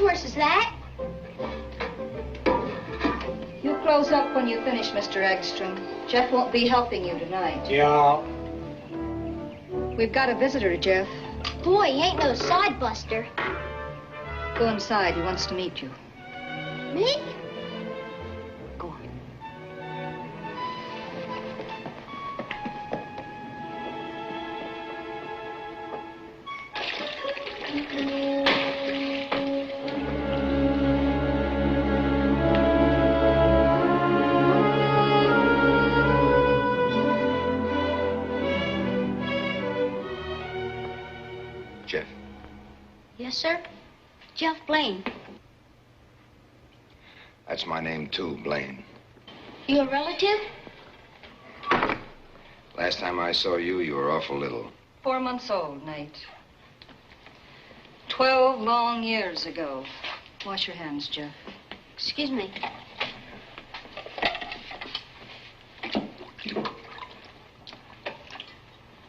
horse is that? You close up when you finish, Mr. Eggstrom. Jeff won't be helping you tonight. Yeah. We've got a visitor, Jeff. Boy, he ain't no side buster. Go inside. He wants to meet you. Me? Go on. Jeff. Yes, sir. Jeff Blaine. That's my name, too, Blaine. You a relative? Last time I saw you, you were awful little. 4 months old, Nate. 12 long years ago. Wash your hands, Jeff. Excuse me.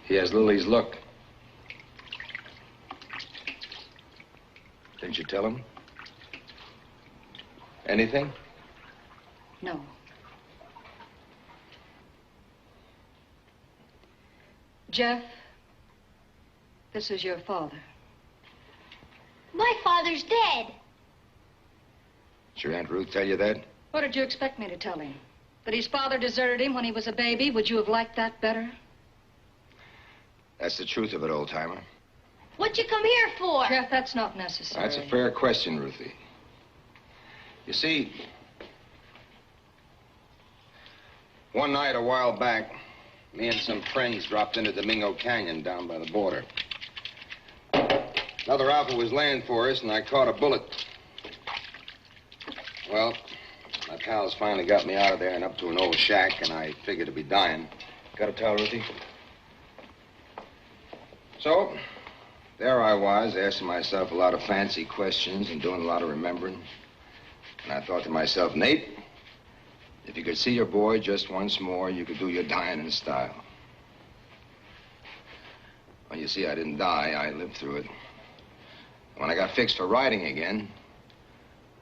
He has Lily's look. Didn't you tell him? Anything? No. Jeff, this is your father. My father's dead. Did your Aunt Ruth tell you that? What did you expect me to tell him? That his father deserted him when he was a baby? Would you have liked that better? That's the truth of it, old-timer. What you come here for? Jeff, that's not necessary. That's a fair question, Ruthie. You see, one night a while back, me and some friends dropped into Domingo Canyon down by the border. Another outfit was laying for us, and I caught a bullet. Well, my pals finally got me out of there and up to an old shack, and I figured to be dying. Got a towel, Ruthie? So, there I was, asking myself a lot of fancy questions and doing a lot of remembering. And I thought to myself, Nate, if you could see your boy just once more, you could do your dying in style. Well, you see, I didn't die. I lived through it. When I got fixed for riding again,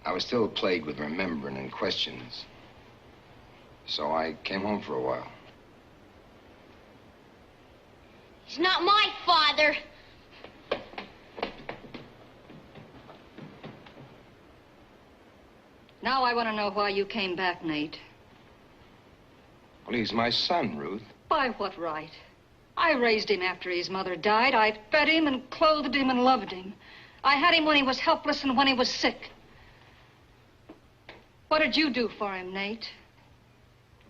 I was still plagued with remembering and questions. So I came home for a while. He's not my father. Now I want to know why you came back, Nate. Well, he's my son, Ruth. By what right? I raised him after his mother died. I fed him and clothed him and loved him. I had him when he was helpless and when he was sick. What did you do for him, Nate?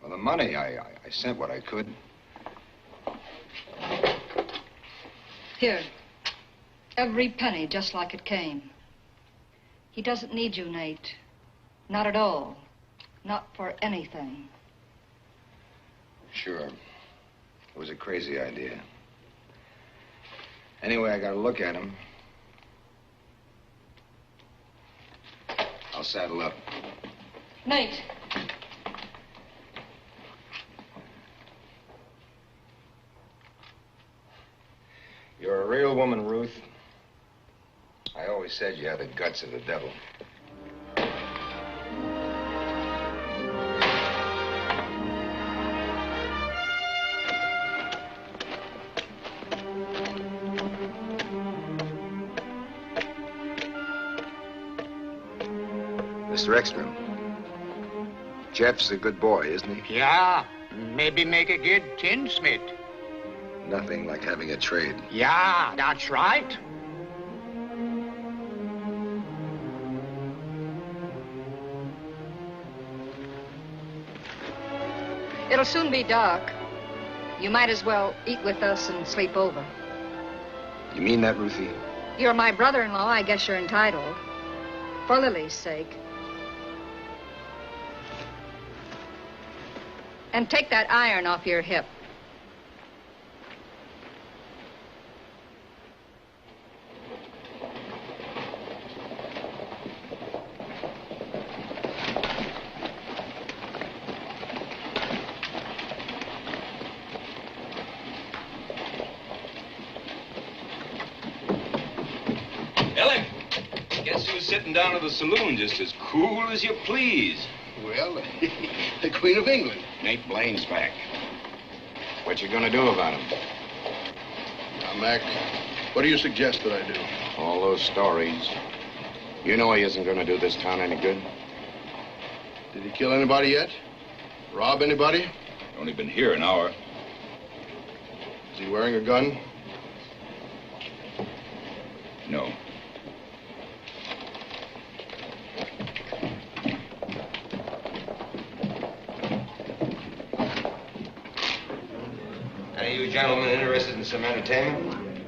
Well, the money, I sent what I could. Here. Every penny, just like it came. He doesn't need you, Nate. Not at all. Not for anything. Sure. It was a crazy idea. Anyway, I got to look at him. I'll saddle up. Nate. You're a real woman, Ruth. I always said you had the guts of the devil. Mr. Eggstrom, Jeff's a good boy, isn't he? Yeah, maybe make a good tinsmith. Nothing like having a trade. Yeah, that's right. It'll soon be dark. You might as well eat with us and sleep over. You mean that, Ruthie? You're my brother-in-law. I guess you're entitled. For Lily's sake. And take that iron off your hip. Ellen, guess who's sitting down at the saloon just as cool as you please. Well, the Queen of England. Nate Blaine's back. What you gonna do about him? Now, Mac, what do you suggest that I do? All those stories. You know he isn't gonna do this town any good. Did he kill anybody yet? Rob anybody? Only been here an hour. Is he wearing a gun? No. Any of you gentlemen interested in some entertainment?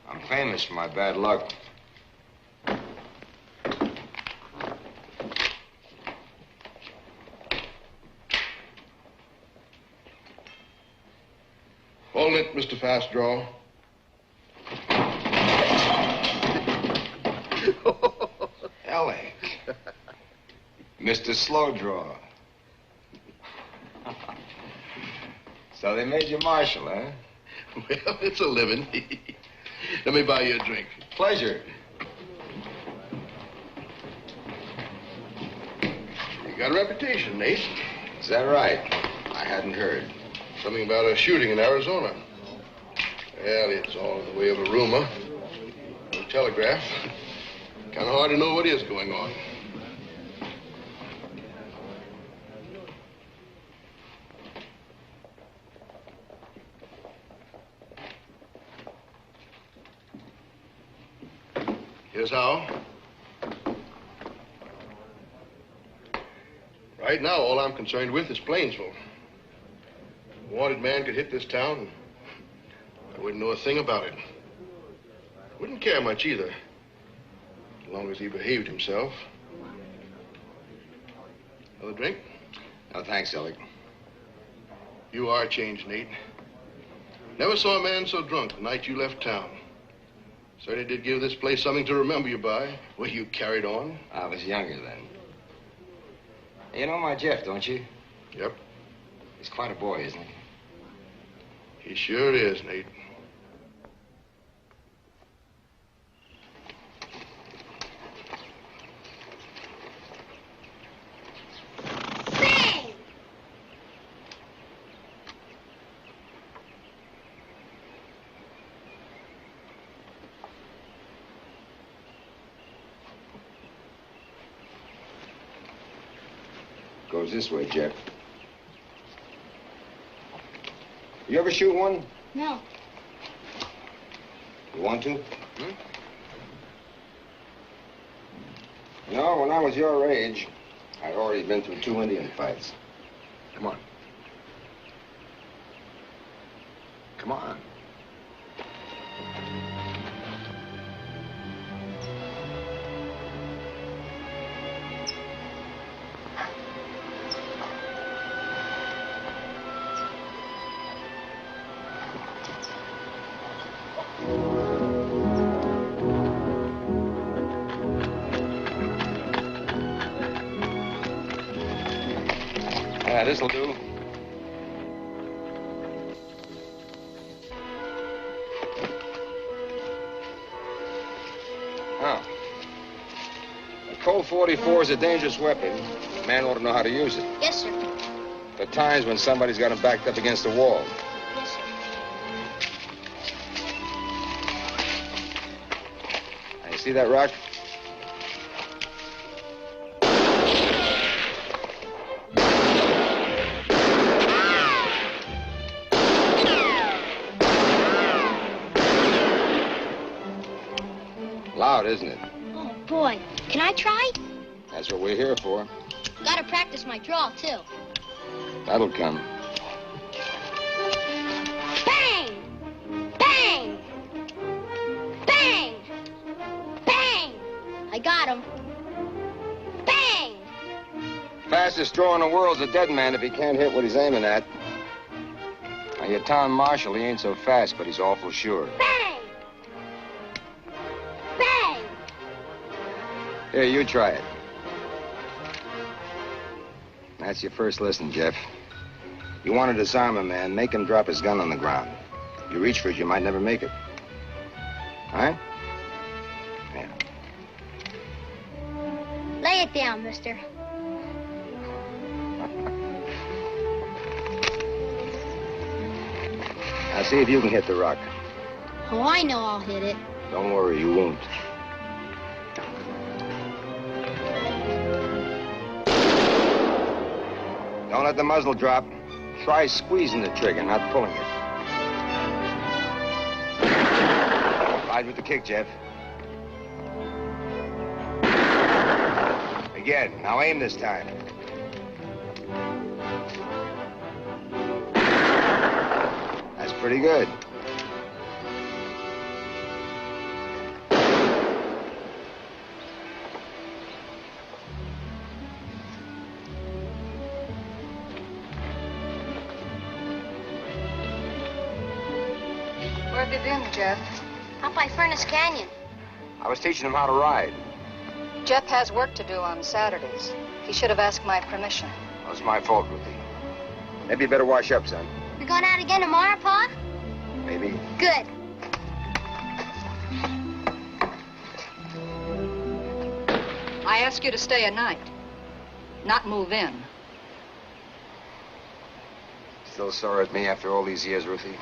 I'm famous for my bad luck. Hold it, Mr. Fast Draw. Alec. Mr. Slow Draw. So they made you marshal, huh? Well, it's a living. Let me buy you a drink. Pleasure. You got a reputation, Nate. Is that right? I hadn't heard. Something about a shooting in Arizona. Well, it's all in the way of a rumor. No telegraph. Kind of hard to know what is going on. Here's how. Right now, all I'm concerned with is Plainsville. A wanted man could hit this town. I wouldn't know a thing about it. Wouldn't care much either, as long as he behaved himself. Another drink? No, thanks, Alec. You are changed, Nate. Never saw a man so drunk the night you left town. Certainly did give this place something to remember you by. Well, you carried on. I was younger then. You know my Jeff, don't you? Yep. He's quite a boy, isn't he? He sure is, Nate. Bang! Goes this way, Jeff. You ever shoot one? No. You want to? No, when I was your age, I'd already been through 2 Indian fights. Come on. Come on. Yeah, this'll do. Now, a Colt 44 is a dangerous weapon. A man ought to know how to use it. Yes, sir. There are times when somebody's got him backed up against a wall. Yes, sir. Now, you see that rock? Loud, isn't it? Oh, boy. Can I try? That's what we're here for. Gotta practice my draw, too. That'll come. Bang! Bang! Bang! Bang! I got him. Bang! Fastest draw in the world's a dead man if he can't hit what he's aiming at. Now, your town marshal, he ain't so fast, but he's awful sure. Bang! Bang! Here, you try it. That's your first lesson, Jeff. You want to disarm a man, make him drop his gun on the ground. You reach for it, you might never make it. it down, mister. Now see if you can hit the rock. Oh, I know I'll hit it. Don't worry, you won't. Don't let the muzzle drop. Try squeezing the trigger, not pulling it. Ride with the kick, Jeff. Again. Now aim this time. That's pretty good. Where have you been, Jeff? Out by Furnace Canyon. I was teaching him how to ride. Jeff has work to do on Saturdays. He should have asked my permission. Well, it's my fault, Ruthie. Maybe you better wash up, son. We're going out again tomorrow, Pa? Maybe. Good. I ask you to stay a night, not move in. Still sore at me after all these years, Ruthie?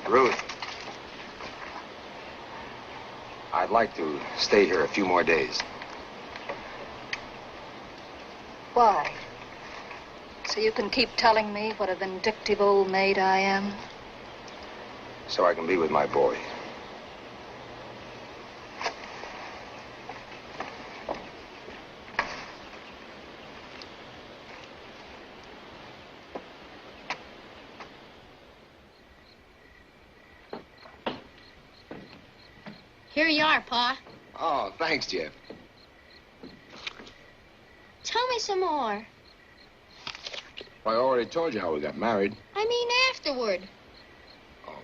Ruth. I'd like to stay here a few more days. Why? So you can keep telling me what a vindictive old maid I am? So I can be with my boy. Here you are, Pa. Oh, thanks, Jeff. Tell me some more. I already told you how we got married. I mean afterward. Oh.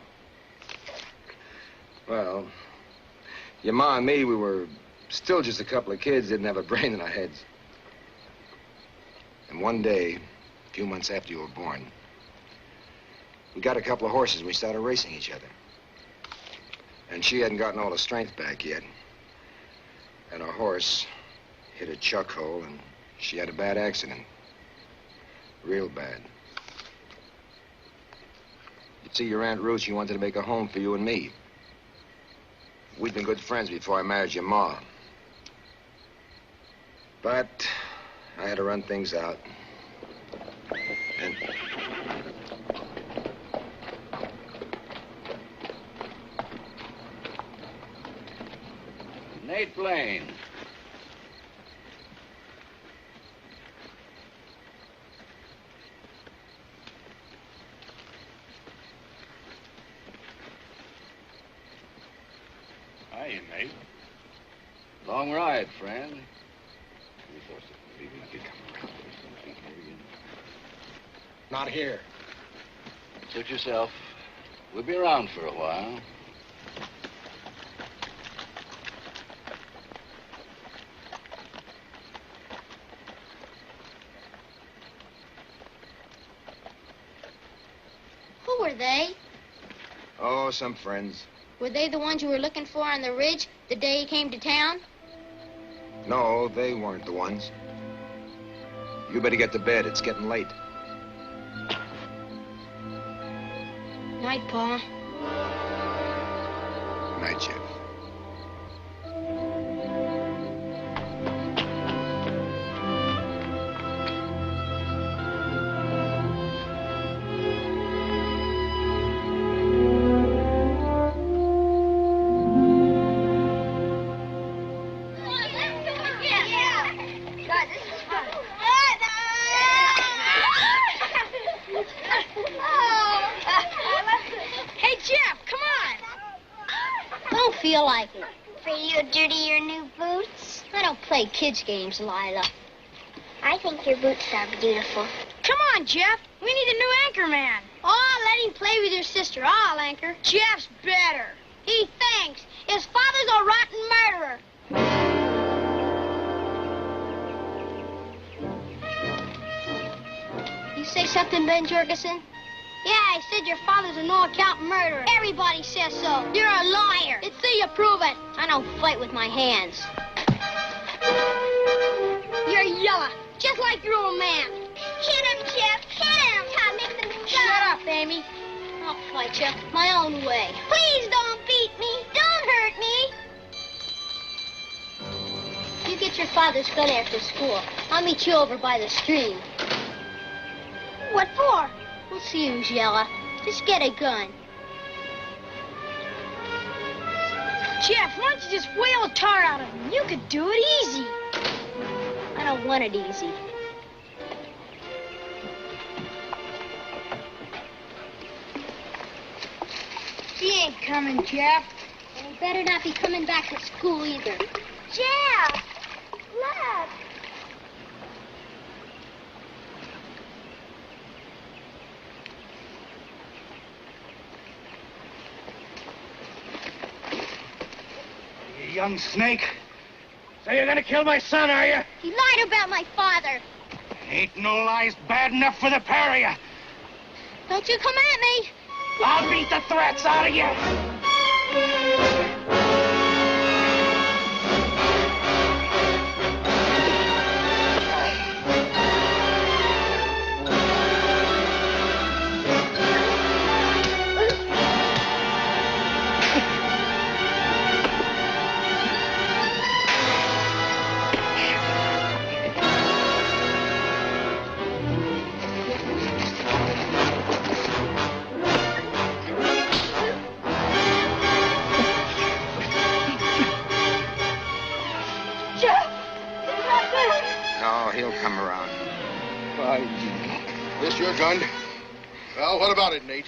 Well, your ma and me, we were still just a couple of kids, didn't have a brain in our heads. And one day, a few months after you were born, we got a couple of horses and we started racing each other. And she hadn't gotten all the strength back yet. And her horse hit a chuck hole and she had a bad accident. Real bad. You see, your Aunt Ruth, she wanted to make a home for you and me. We'd been good friends before I married your ma. But I had to run things out. And... Nate Blaine. Hiya, Nate. Long ride, friend. Not here. Suit yourself. We'll be around for a while. Who were they? Oh, some friends. Were they the ones you were looking for on the ridge the day you came to town? No, they weren't the ones. You better get to bed. It's getting late. Night, Pa. Night, Jeff. Hey, Jeff, come on. Don't feel like it. For you to dirty your new boots? I don't play kids' games, Lila. I think your boots are beautiful. Come on, Jeff. We need a new anchor man. Oh, let him play with your sister. I'll anchor. Jeff's better. He thinks. His father's a rotten murderer. You say something, Ben Jurgensen? Yeah, I said your father's a no-account murderer. Everybody says so. You're a liar. Let's see you prove it. I don't fight with my hands. yellow, just like your old man. Hit him, Jeff. Hit him. Tom, make them go. Shut up, Amy. I'll fight you my own way. Please don't beat me. Don't hurt me. You get your father's gun after school. I'll meet you over by the stream. What for? We'll see who's yellow. Just get a gun. Jeff, why don't you just whale a tar out of him? You could do it easy. I don't want it easy. He ain't coming, Jeff. And he better not be coming back to school either. Jeff, look. You young snake. So you're gonna kill my son, are you? He lied about my father. Ain't no lies bad enough for the pair of you. Don't you come at me. I'll beat the threats out of you. This your gun? Well, what about it, Nate?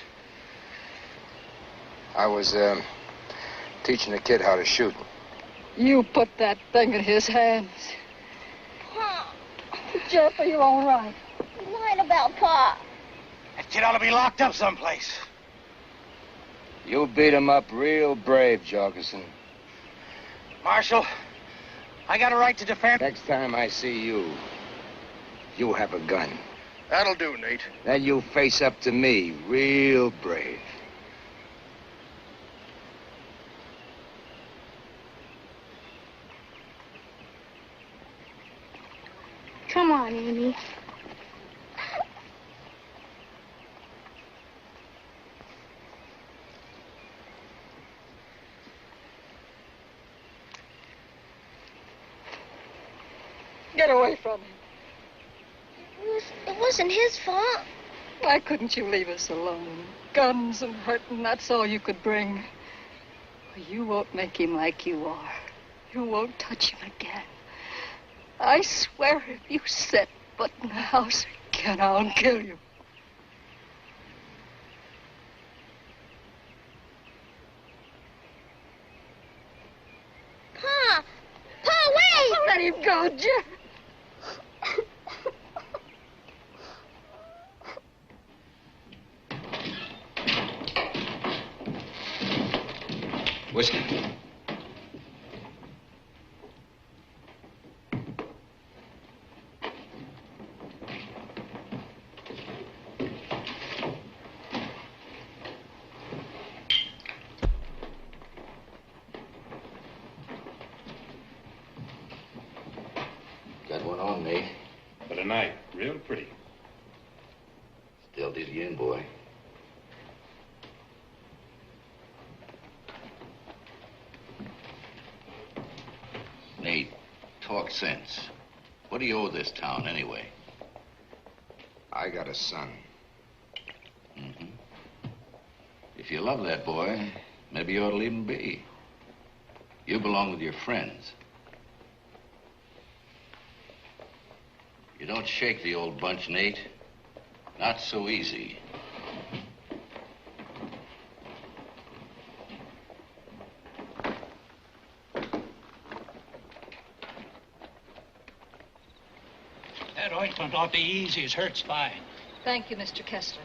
I was, teaching a kid how to shoot. You put that thing in his hands. Pa, Jeff, are you all right? he lied about Pa. That kid ought to be locked up someplace. You beat him up real brave, Jorgensen. Marshal, I got a right to defend. Next time I see you, you have a gun. That'll do, Nate. Then you face up to me, real brave. Come on, Amy. Get away from him. It wasn't his fault. Why couldn't you leave us alone? Guns and hurting, that's all you could bring. You won't make him like you are. You won't touch him again. I swear if you set foot in the house again, I'll kill you. Pa! Pa, wait! Let him go, Jeff. Whiskey. Got one on me. For tonight, real pretty. Still did you in, boy. Nate, talk sense. What do you owe this town, anyway? I got a son. Mm-hmm. If you love that boy, maybe you ought to leave him be. You belong with your friends. You don't shake the old bunch, Nate. Not so easy. That ointment ought to ease his hurt spine. Thank you, Mr. Kessler.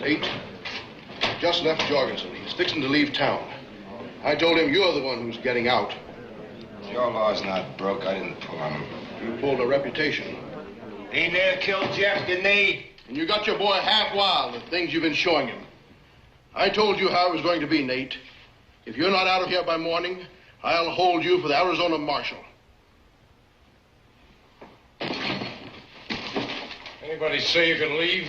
Nate, just left Jorgensen. He's fixing to leave town. I told him you're the one who's getting out. Your law's not broke. I didn't pull on him. You pulled a reputation. He near killed Jeff, didn't he? And you got your boy half wild with things you've been showing him. I told you how it was going to be, Nate. If you're not out of here by morning, I'll hold you for the Arizona Marshal. Anybody say you can leave?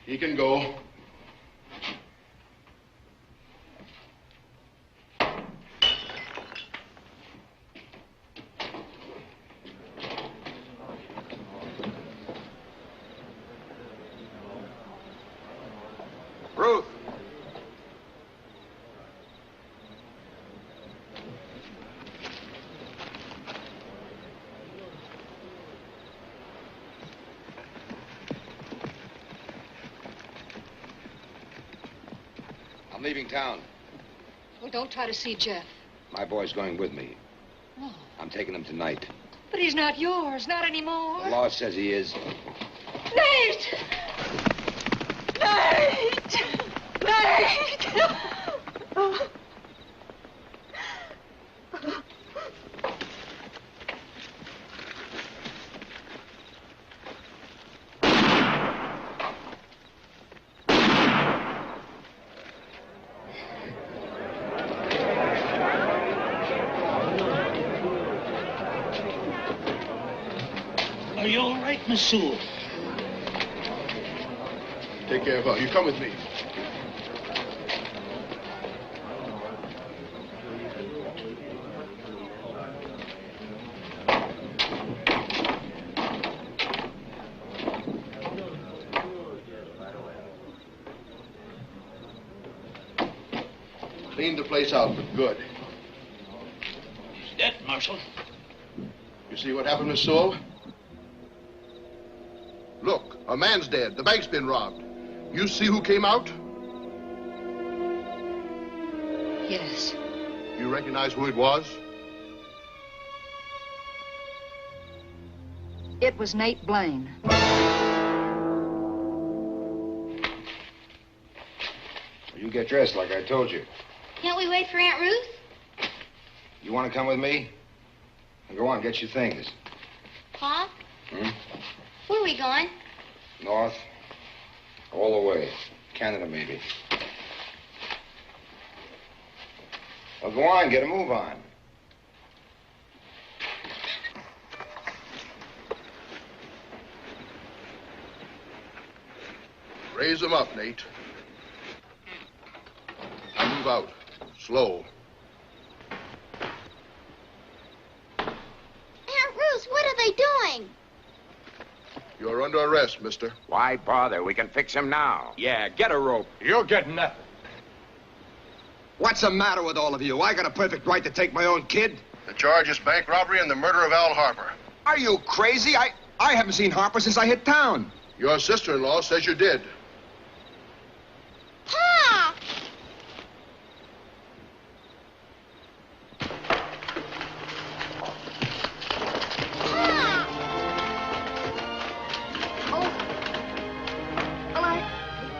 He can go. Ruth. I'm leaving town. Well, don't try to see Jeff. My boy's going with me. Oh. I'm taking him tonight. But he's not yours, not anymore. The law says he is. Nate! Nate! Nate! Are you all right, Miss Sewell? Take care of her. You come with me. Cleaned the place out for good. He's dead, Marshal. You see what happened, Miss Sewell? Look, a man's dead. The bank's been robbed. You see who came out? Yes. You recognize who it was? It was Nate Blaine. You get dressed like I told you. Can't we wait for Aunt Ruth? You want to come with me? Then go on, get your things. Pa? Hmm? Where are we going? North. All the way. Canada, maybe. Well, go on, get a move on. Raise them up, Nate. Now move out. Slow. Aunt Ruth, what are they doing? You're under arrest, mister. Why bother? We can fix him now. Yeah, get a rope. You'll get nothing. What's the matter with all of you? I got a perfect right to take my own kid. The charge is bank robbery and the murder of Al Harper. Are you crazy? I haven't seen Harper since I hit town. Your sister-in-law says you did. Pa!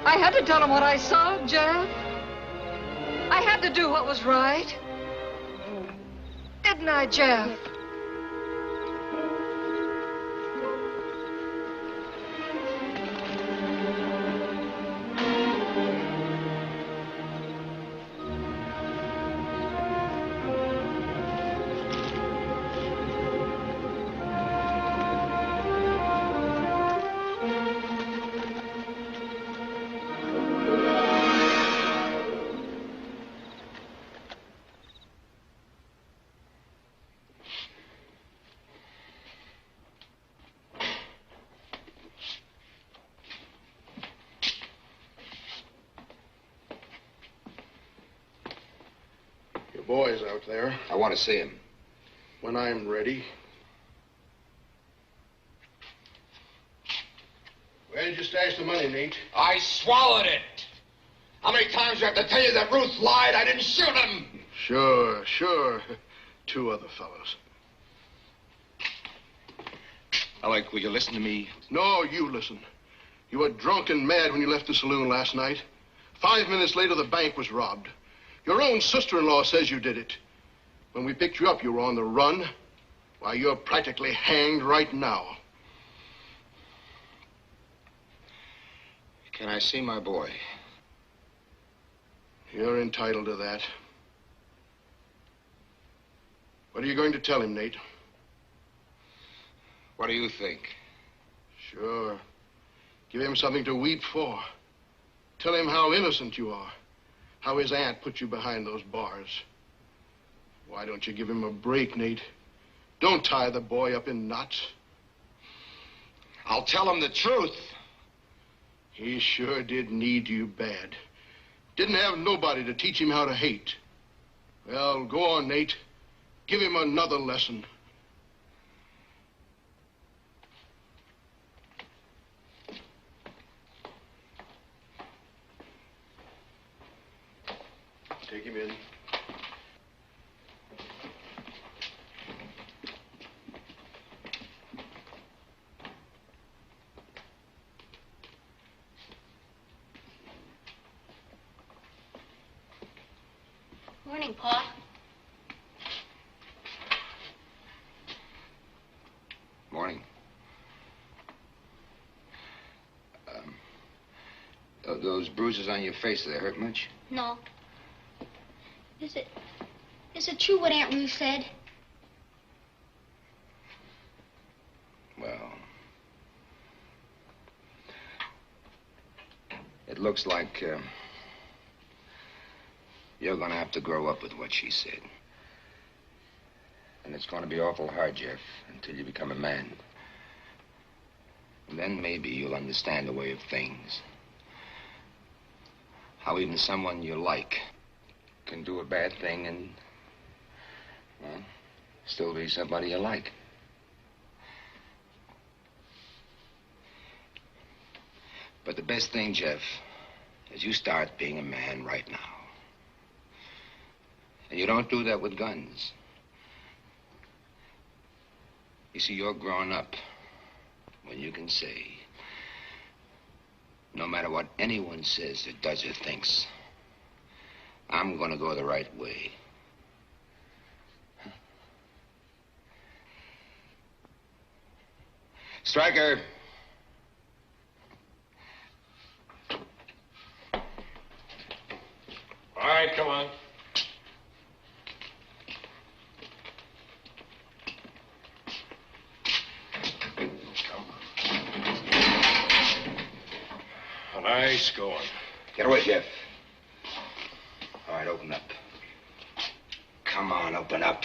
I had to tell him what I saw, Jeff. I had to do what was right. Didn't I, Jeff? Boys out there. I want to see him. When I'm ready. Where did you stash the money, Nate? I swallowed it. How many times do I have to tell you that Ruth lied? I didn't shoot him. Sure. Two other fellows. Alec, will you listen to me? No, you listen. You were drunk and mad when you left the saloon last night. 5 minutes later, the bank was robbed. Your own sister-in-law says you did it. When we picked you up, you were on the run. Why, you're practically hanged right now. Can I see my boy? You're entitled to that. What are you going to tell him, Nate? What do you think? Sure. Give him something to weep for. Tell him how innocent you are. How his aunt put you behind those bars. Why don't you give him a break, Nate? Don't tie the boy up in knots. I'll tell him the truth. He sure did need you bad. Didn't have nobody to teach him how to hate. Well, go on, Nate. Give him another lesson. Take him in. Morning, Pa. Morning. Those bruises on your face, do they hurt much? No. Is it true what Aunt Ruth said? Well, it looks like you're going to have to grow up with what she said. And it's going to be awful hard, Jeff, until you become a man. And then maybe you'll understand the way of things. How even someone you like can do a bad thing and, well, still be somebody you like. But the best thing, Jeff, is you start being a man right now. And you don't do that with guns. You see, you're growing up when you can say, no matter what anyone says or does or thinks, I'm going to go the right way. Stryker. All right, come on. Nice going. Get away, Jeff. All right, open up. Come on, open up.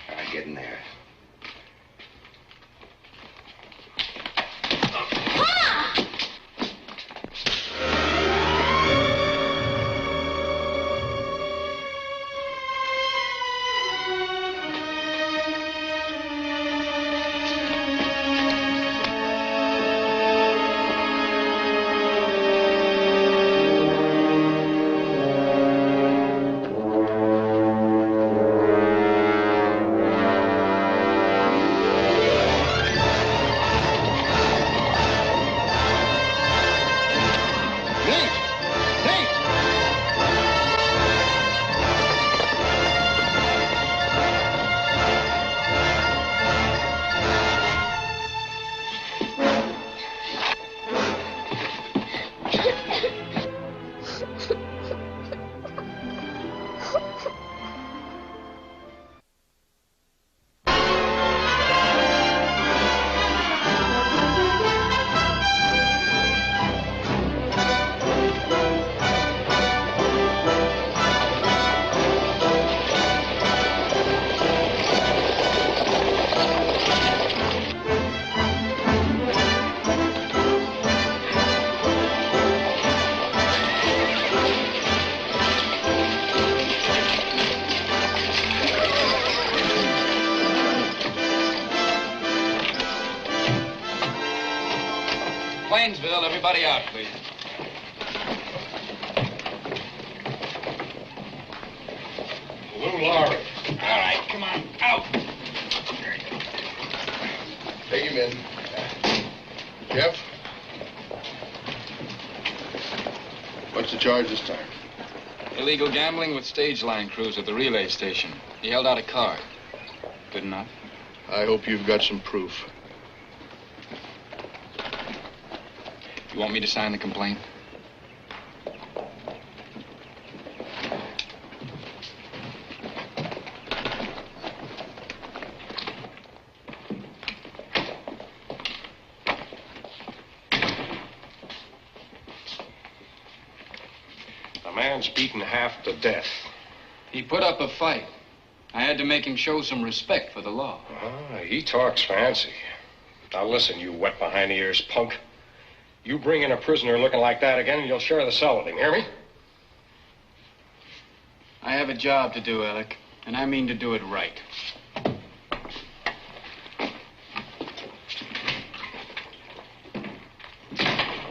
All right, get in there. Plainsville, everybody out, please. Lou Lowry. All right, come on, out. Take him in. Jeff? What's the charge this time? Illegal gambling with stage line crews at the relay station. He held out a card. Good enough? I hope you've got some proof. You want me to sign the complaint? The man's beaten half to death. He put up a fight. I had to make him show some respect for the law. He talks fancy. Now listen, you wet behind the ears punk. You bring in a prisoner looking like that again, and you'll share the cell with him, hear me? I have a job to do, Alec, and I mean to do it right.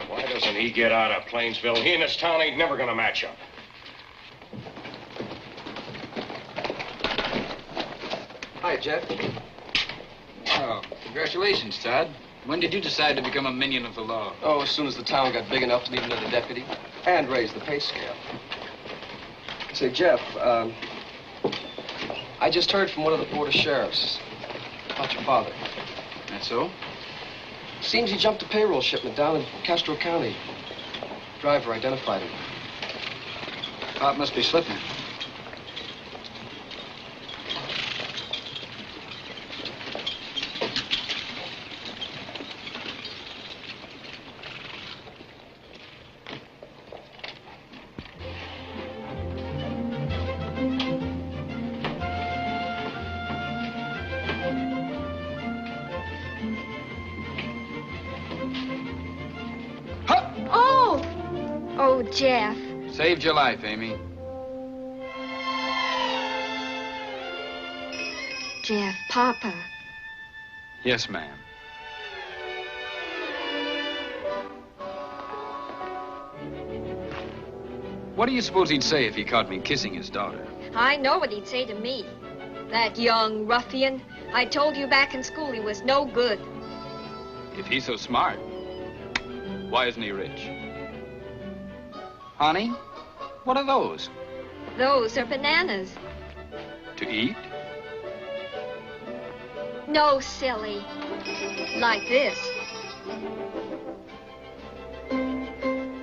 Why doesn't he get out of Plainsville? He and his town ain't never gonna match up. Hi, Jeff. Oh, congratulations, Todd. When did you decide to become a minion of the law? Oh, as soon as the town got big enough to need another deputy and raise the pay scale. Say, Jeff, I just heard from one of the Board of Sheriffs about your father. That's so? Seems he jumped a payroll shipment down in Castro County. Driver identified him. Pop must be slipping. Oh, Jeff. Saved your life, Amy. Jeff, Papa. Yes, ma'am. What do you suppose he'd say if he caught me kissing his daughter? I know what he'd say to me. That young ruffian. I told you back in school he was no good. If he's so smart, why isn't he rich? Honey, what are those? Those are bananas. To eat? No, silly. Like this.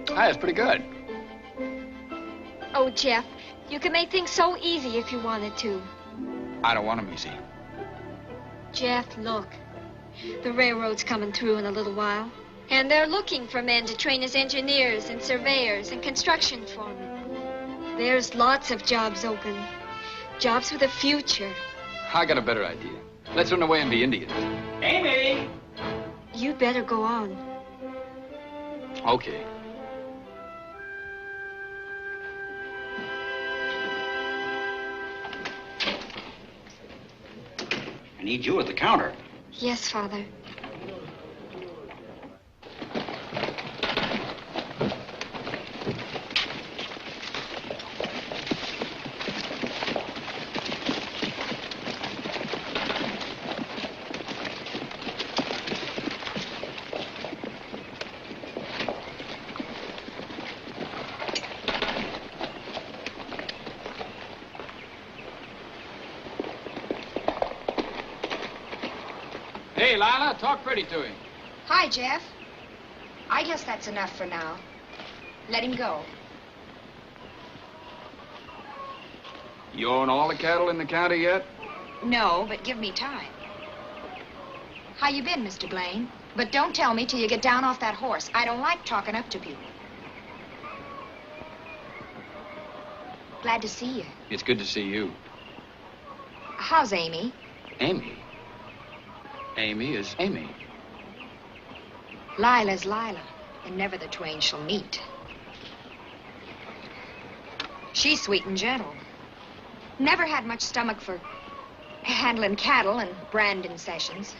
That's pretty good. Oh, Jeff, you can make things so easy if you wanted to. I don't want them easy. Jeff, look. The railroad's coming through in a little while. And they're looking for men to train as engineers and surveyors and construction foremen. There's lots of jobs open. Jobs with a future. I got a better idea. Let's run away and be Indians. Amy! You'd better go on. Okay. I need you at the counter. Yes, Father. Hey, Lila, talk pretty to him. Hi, Jeff. I guess that's enough for now. Let him go. You own all the cattle in the county yet? No, but give me time. How you been, Mr. Blaine? But don't tell me till you get down off that horse. I don't like talking up to people. Glad to see you. It's good to see you. How's Amy? Amy? Amy is Amy. Lila's Lila, and never the twain shall meet. She's sweet and gentle. Never had much stomach for handling cattle and branding sessions.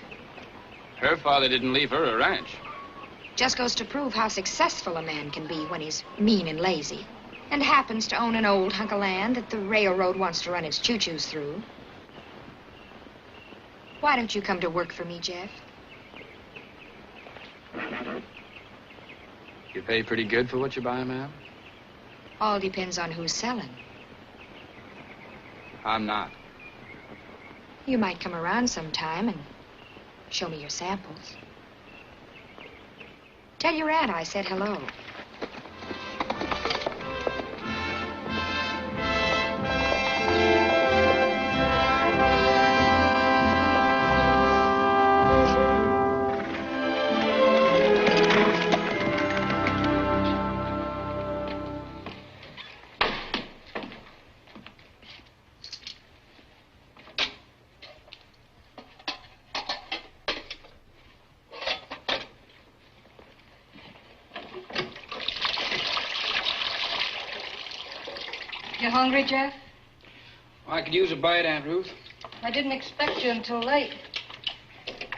Her father didn't leave her a ranch. Just goes to prove how successful a man can be when he's mean and lazy, and happens to own an old hunk of land that the railroad wants to run its choo-choos through. Why don't you come to work for me, Jeff? You pay pretty good for what you buy, ma'am? All depends on who's selling. I'm not. You might come around sometime and show me your samples. Tell your aunt I said hello. You hungry, Jeff? Well, I could use a bite, Aunt Ruth. I didn't expect you until late.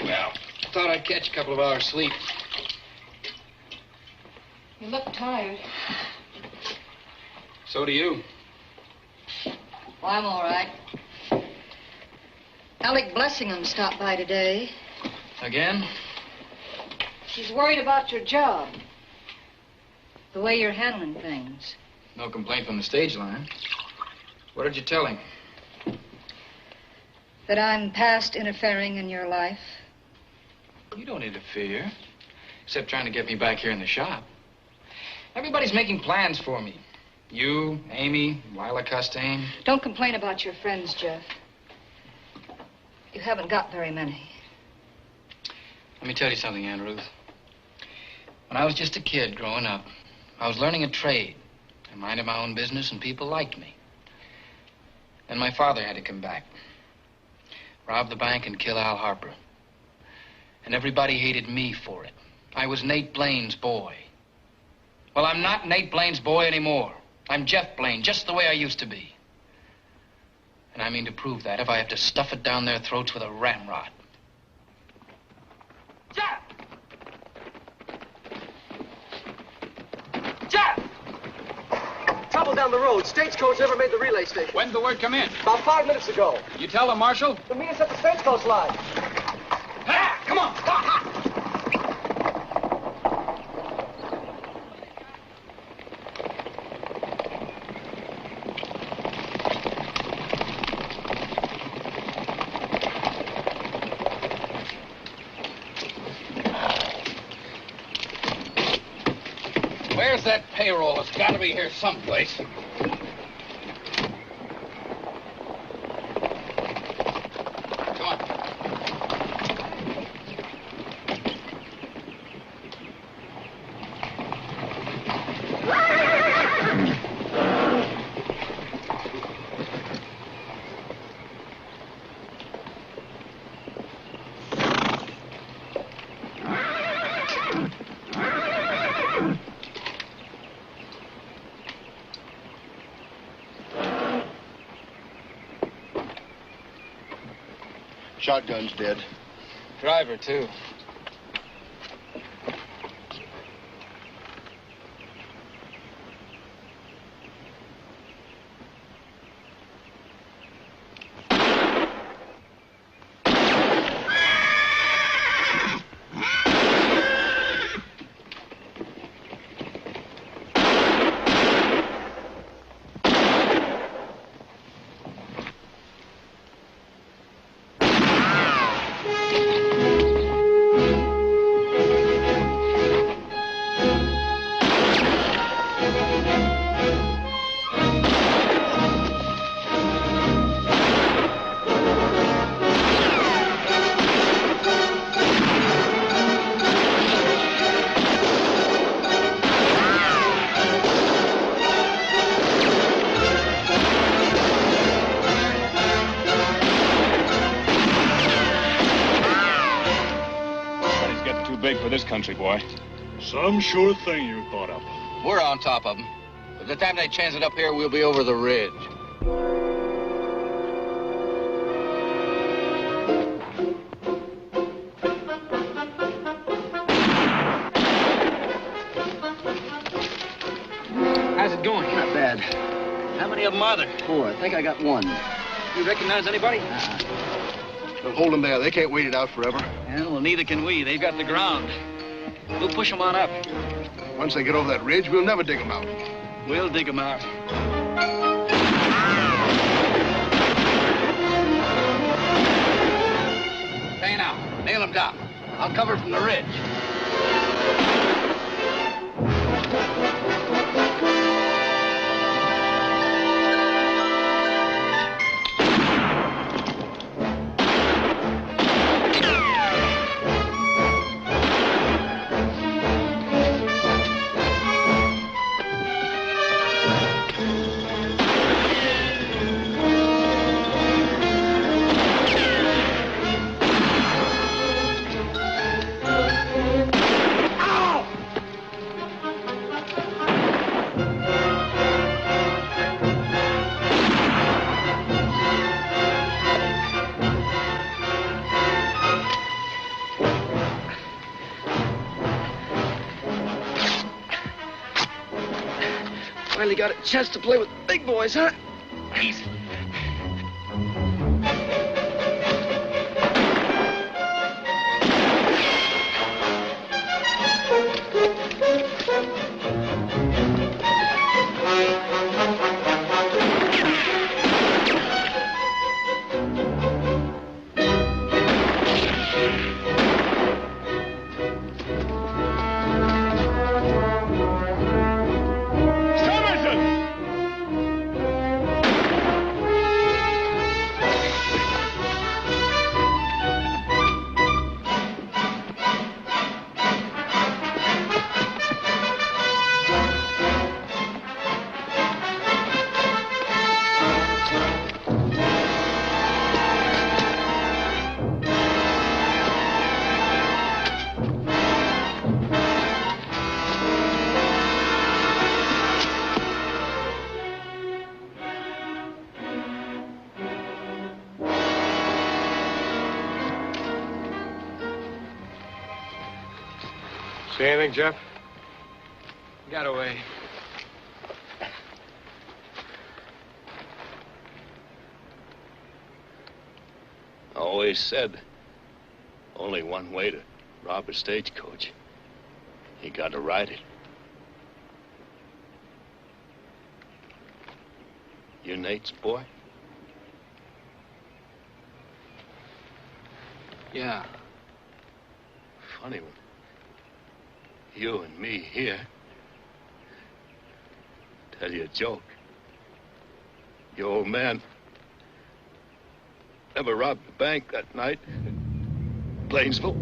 Well, thought I'd catch a couple of hours sleep. You look tired. So do you. Well, I'm all right. Alec Blessingham stopped by today. Again? She's worried about your job. The way you're handling things. No complaint from the stage line. What did you tell him? That I'm past interfering in your life. You don't interfere. Except trying to get me back here in the shop. Everybody's making plans for me. You, Amy, Lila Costain. Don't complain about your friends, Jeff. You haven't got very many. Let me tell you something, Aunt Ruth. When I was just a kid growing up, I was learning a trade. I minded my own business, and people liked me. Then my father had to come back. Rob the bank and kill Al Harper. And everybody hated me for it. I was Nate Blaine's boy. Well, I'm not Nate Blaine's boy anymore. I'm Jeff Blaine, just the way I used to be. And I mean to prove that if I have to stuff it down their throats with a ramrod. Jeff! Jeff! Trouble down the road. Stagecoach never made the relay station. When'd the word come in? About 5 minutes ago. You tell them, Marshal? The meet us at the Stagecoach line. Ah, come on! Where's that payroll? It's got to be here someplace. Come on. Shotgun's dead. Driver, too. This country, boy. Some sure thing you thought up. We're on top of them. By the time they chance it up here, we'll be over the ridge. How's it going? Not bad. How many of them are there? 4. I think I got 1. You recognize anybody? They'll hold them there. They can't wait it out forever. Yeah, well, neither can we. They've got the ground. We'll push them on up. Once they get over that ridge, we'll never dig them out. We'll dig him out. Stay now. Nail him down. I'll cover from the ridge. Finally got a chance to play with big boys, huh? Easy. See anything, Jeff? Got away. I always said only one way to rob a stagecoach. You got to ride it. You Nate's boy? Yeah. Funny one. You and me here. Tell you a joke. Your old man never robbed the bank that night in Plainsville.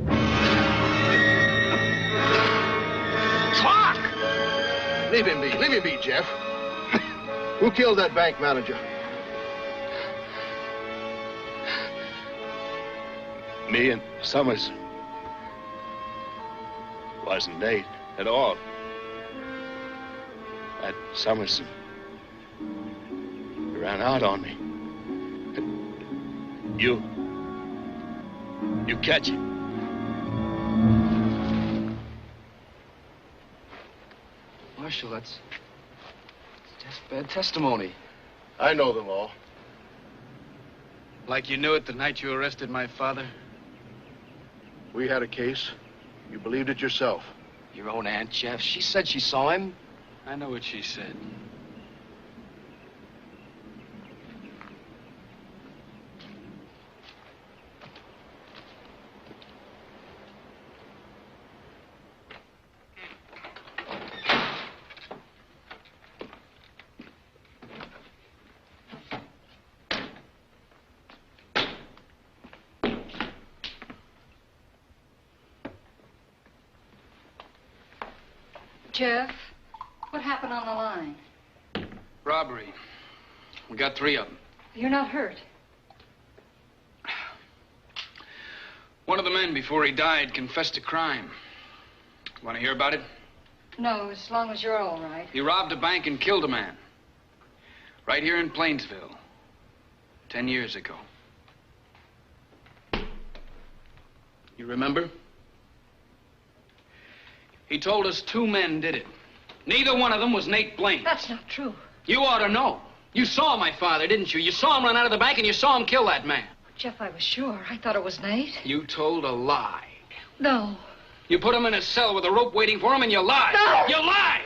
Talk! Leave him be. Leave him be, Jeff. Who killed that bank manager? Me and Summers. Wasn't Nate at all. That Summerson ran out on me. You catch it. Marshal, that's just bad testimony. I know the law. Like you knew it the night you arrested my father? We had a case. You believed it yourself. Your own Aunt, Jeff. She said she saw him. I know what she said. Jeff, what happened on the line? Robbery. We got 3 of them. You're not hurt. One of the men, before he died, confessed to crime. Want to hear about it? No, as long as you're all right. He robbed a bank and killed a man. Right here in Plainsville. 10 years ago. You remember? He told us 2 men did it. Neither one of them was Nate Blaine. That's not true. You ought to know. You saw my father, didn't you? You saw him run out of the bank and you saw him kill that man. Jeff, I was sure. I thought it was Nate. You told a lie. No. You put him in a cell with a rope waiting for him and you lied. No! You lied!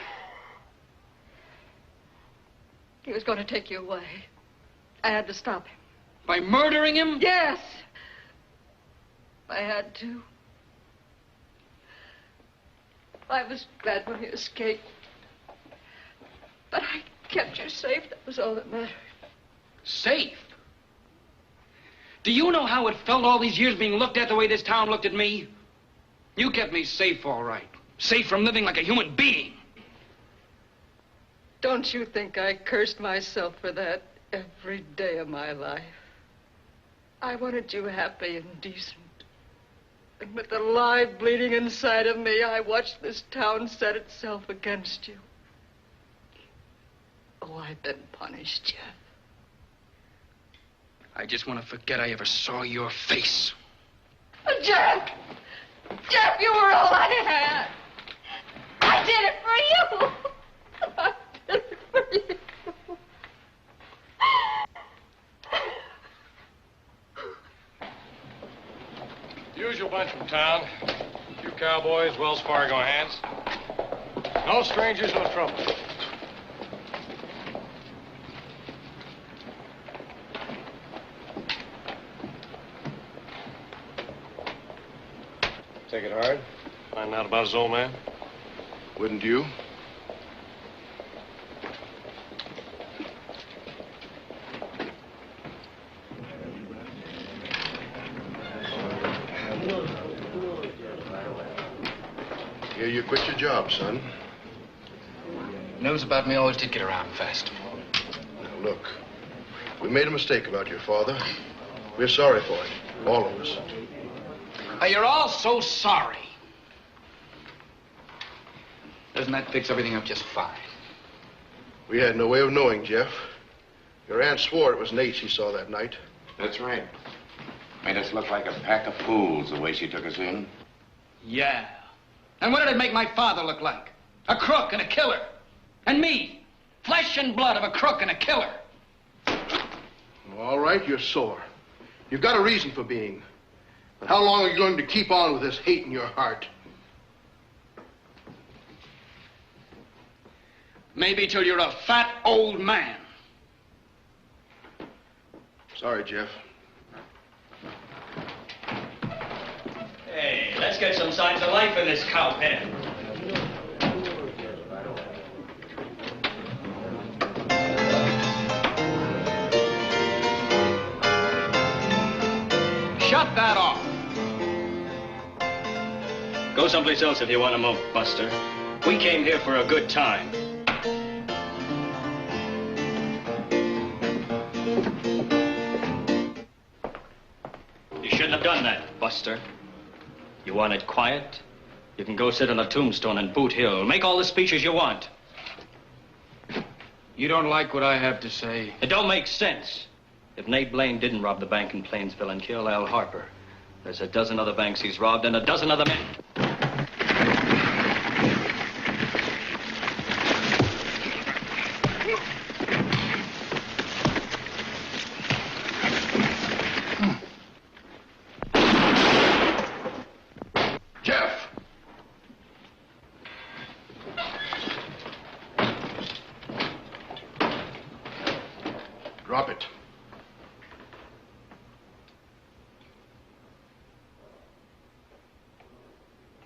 He was going to take you away. I had to stop him. By murdering him? Yes. I had to. I was glad when he escaped. But I kept you safe. That was all that mattered. Safe? Do you know how it felt all these years being looked at the way this town looked at me? You kept me safe, all right. Safe from living like a human being. Don't you think I cursed myself for that every day of my life? I wanted you happy and decent. And with the life bleeding inside of me, I watched this town set itself against you. Oh, I've been punished, Jeff. I just want to forget I ever saw your face. Jeff! Jeff, you were all I had. I did it for you. I did it for you. Usual bunch from town. A few cowboys, Wells Fargo hands. No strangers, no trouble. Take it hard? Finding out about his old man? Wouldn't you? Hear you quit your job, son. News about me always did get around fast. Now, look. We made a mistake about your father. We're sorry for it. All of us. Oh, you're all so sorry. Doesn't that fix everything up just fine? We had no way of knowing, Jeff. Your aunt swore it was Nate she saw that night. That's right. Made us look like a pack of fools the way she took us in. Yeah. And what did it make my father look like? A crook and a killer. And me, flesh and blood of a crook and a killer. All right, you're sore. You've got a reason for being. But how long are you going to keep on with this hate in your heart? Maybe till you're a fat old man. Sorry, Jeff. Hey, let's get some signs of life in this cow pen. Shut that off. Go someplace else if you want to move, Buster. We came here for a good time. You shouldn't have done that, Buster. You want it quiet? You can go sit on a tombstone in Boot Hill. Make all the speeches you want. You don't like what I have to say? It don't make sense. If Nate Blaine didn't rob the bank in Plainsville and kill Al Harper, there's a dozen other banks he's robbed and a dozen other men. Jeff! Drop it.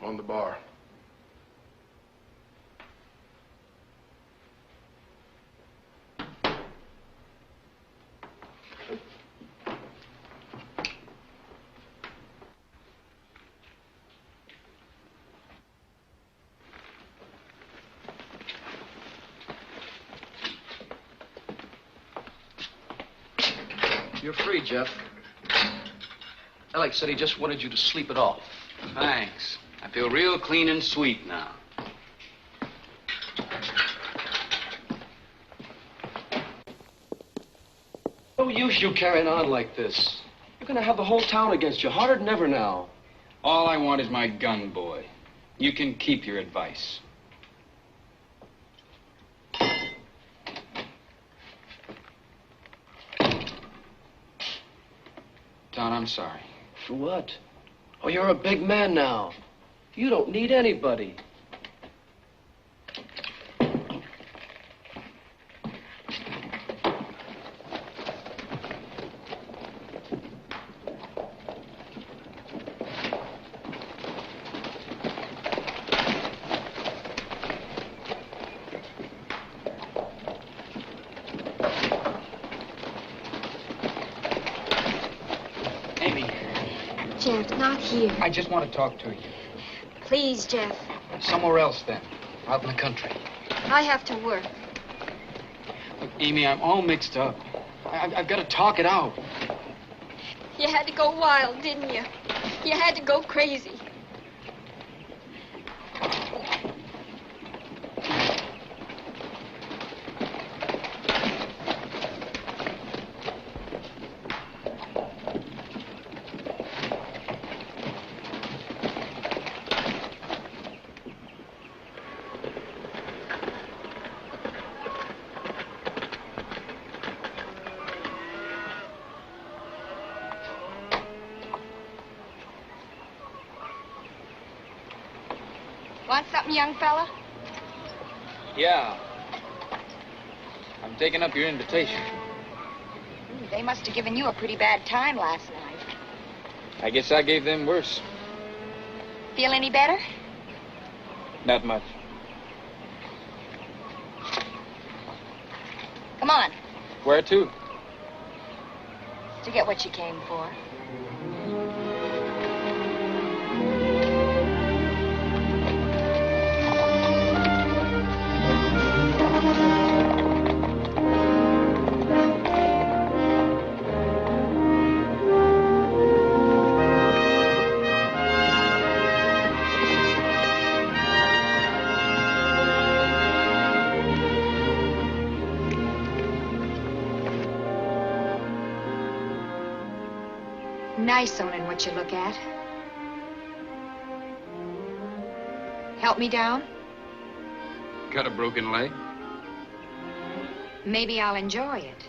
On the bar. You're free, Jeff. Alec said he just wanted you to sleep it off. Thanks. I feel real clean and sweet now. No use you carrying on like this. You're gonna have the whole town against you, harder than ever now. All I want is my gun, boy. You can keep your advice. Don, I'm sorry. For what? Oh, you're a big man now. You don't need anybody. Jeff, not here. I just want to talk to you. Please, Jeff. Somewhere else, then. Out in the country. I have to work. Look, Amy, I'm all mixed up. I've got to talk it out. You had to go wild, didn't you? You had to go crazy. Want something, young fella? Yeah. I'm taking up your invitation. They must have given you a pretty bad time last night. I guess I gave them worse. Feel any better? Not much. Come on, Where to? to get what you came for. Nice owning what you look at. Help me down? Got a broken leg? Maybe I'll enjoy it.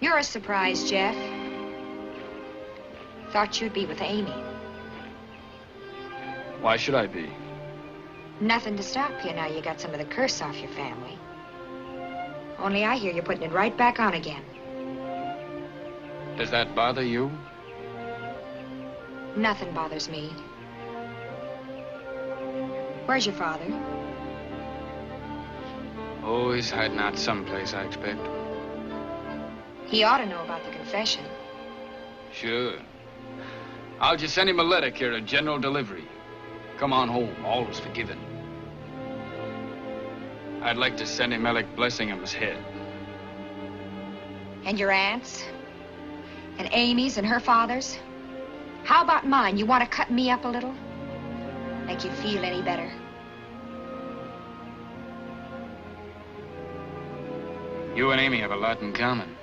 You're a surprise, Jeff. Thought you'd be with Amy. Why should I be? Nothing to stop you now you got some of the curse off your family. Only I hear you're putting it right back on again. Does that bother you? Nothing bothers me. Where's your father? Oh, he's hiding out someplace, I expect. He ought to know about the confession. Sure. I'll just send him a letter here, a general delivery. Come on home, all is forgiven. I'd like to send him Alec Blessingham's head. And your aunts? And Amy's and her father's? How about mine? You want to cut me up a little? Make you feel any better? You and Amy have a lot in common.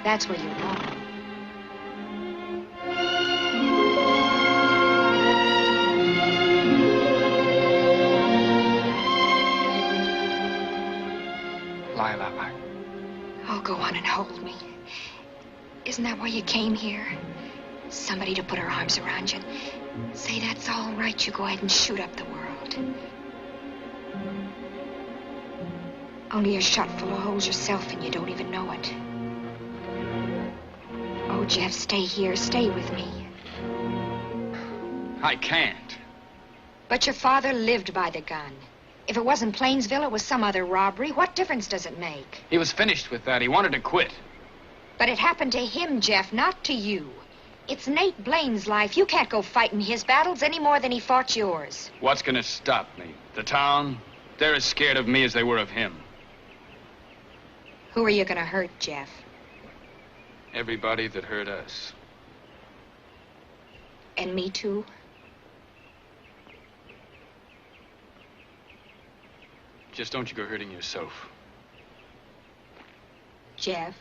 That's where you're wrong. Lila, Oh, go on and hold me. Isn't that why you came here? Somebody to put her arms around you. Say that's all right, you go ahead and shoot up the world. Only you're shot full of holes yourself and you don't even know it. Oh, Jeff, stay here. Stay with me. I can't. But your father lived by the gun. If it wasn't Plainsville, it was some other robbery. What difference does it make? He was finished with that. He wanted to quit. But it happened to him, Jeff, not to you. It's Nate Blaine's life. You can't go fighting his battles any more than he fought yours. What's gonna stop me? The town? They're as scared of me as they were of him. Who are you gonna hurt, Jeff? Everybody that hurt us. And me too? Just don't you go hurting yourself. Jeff,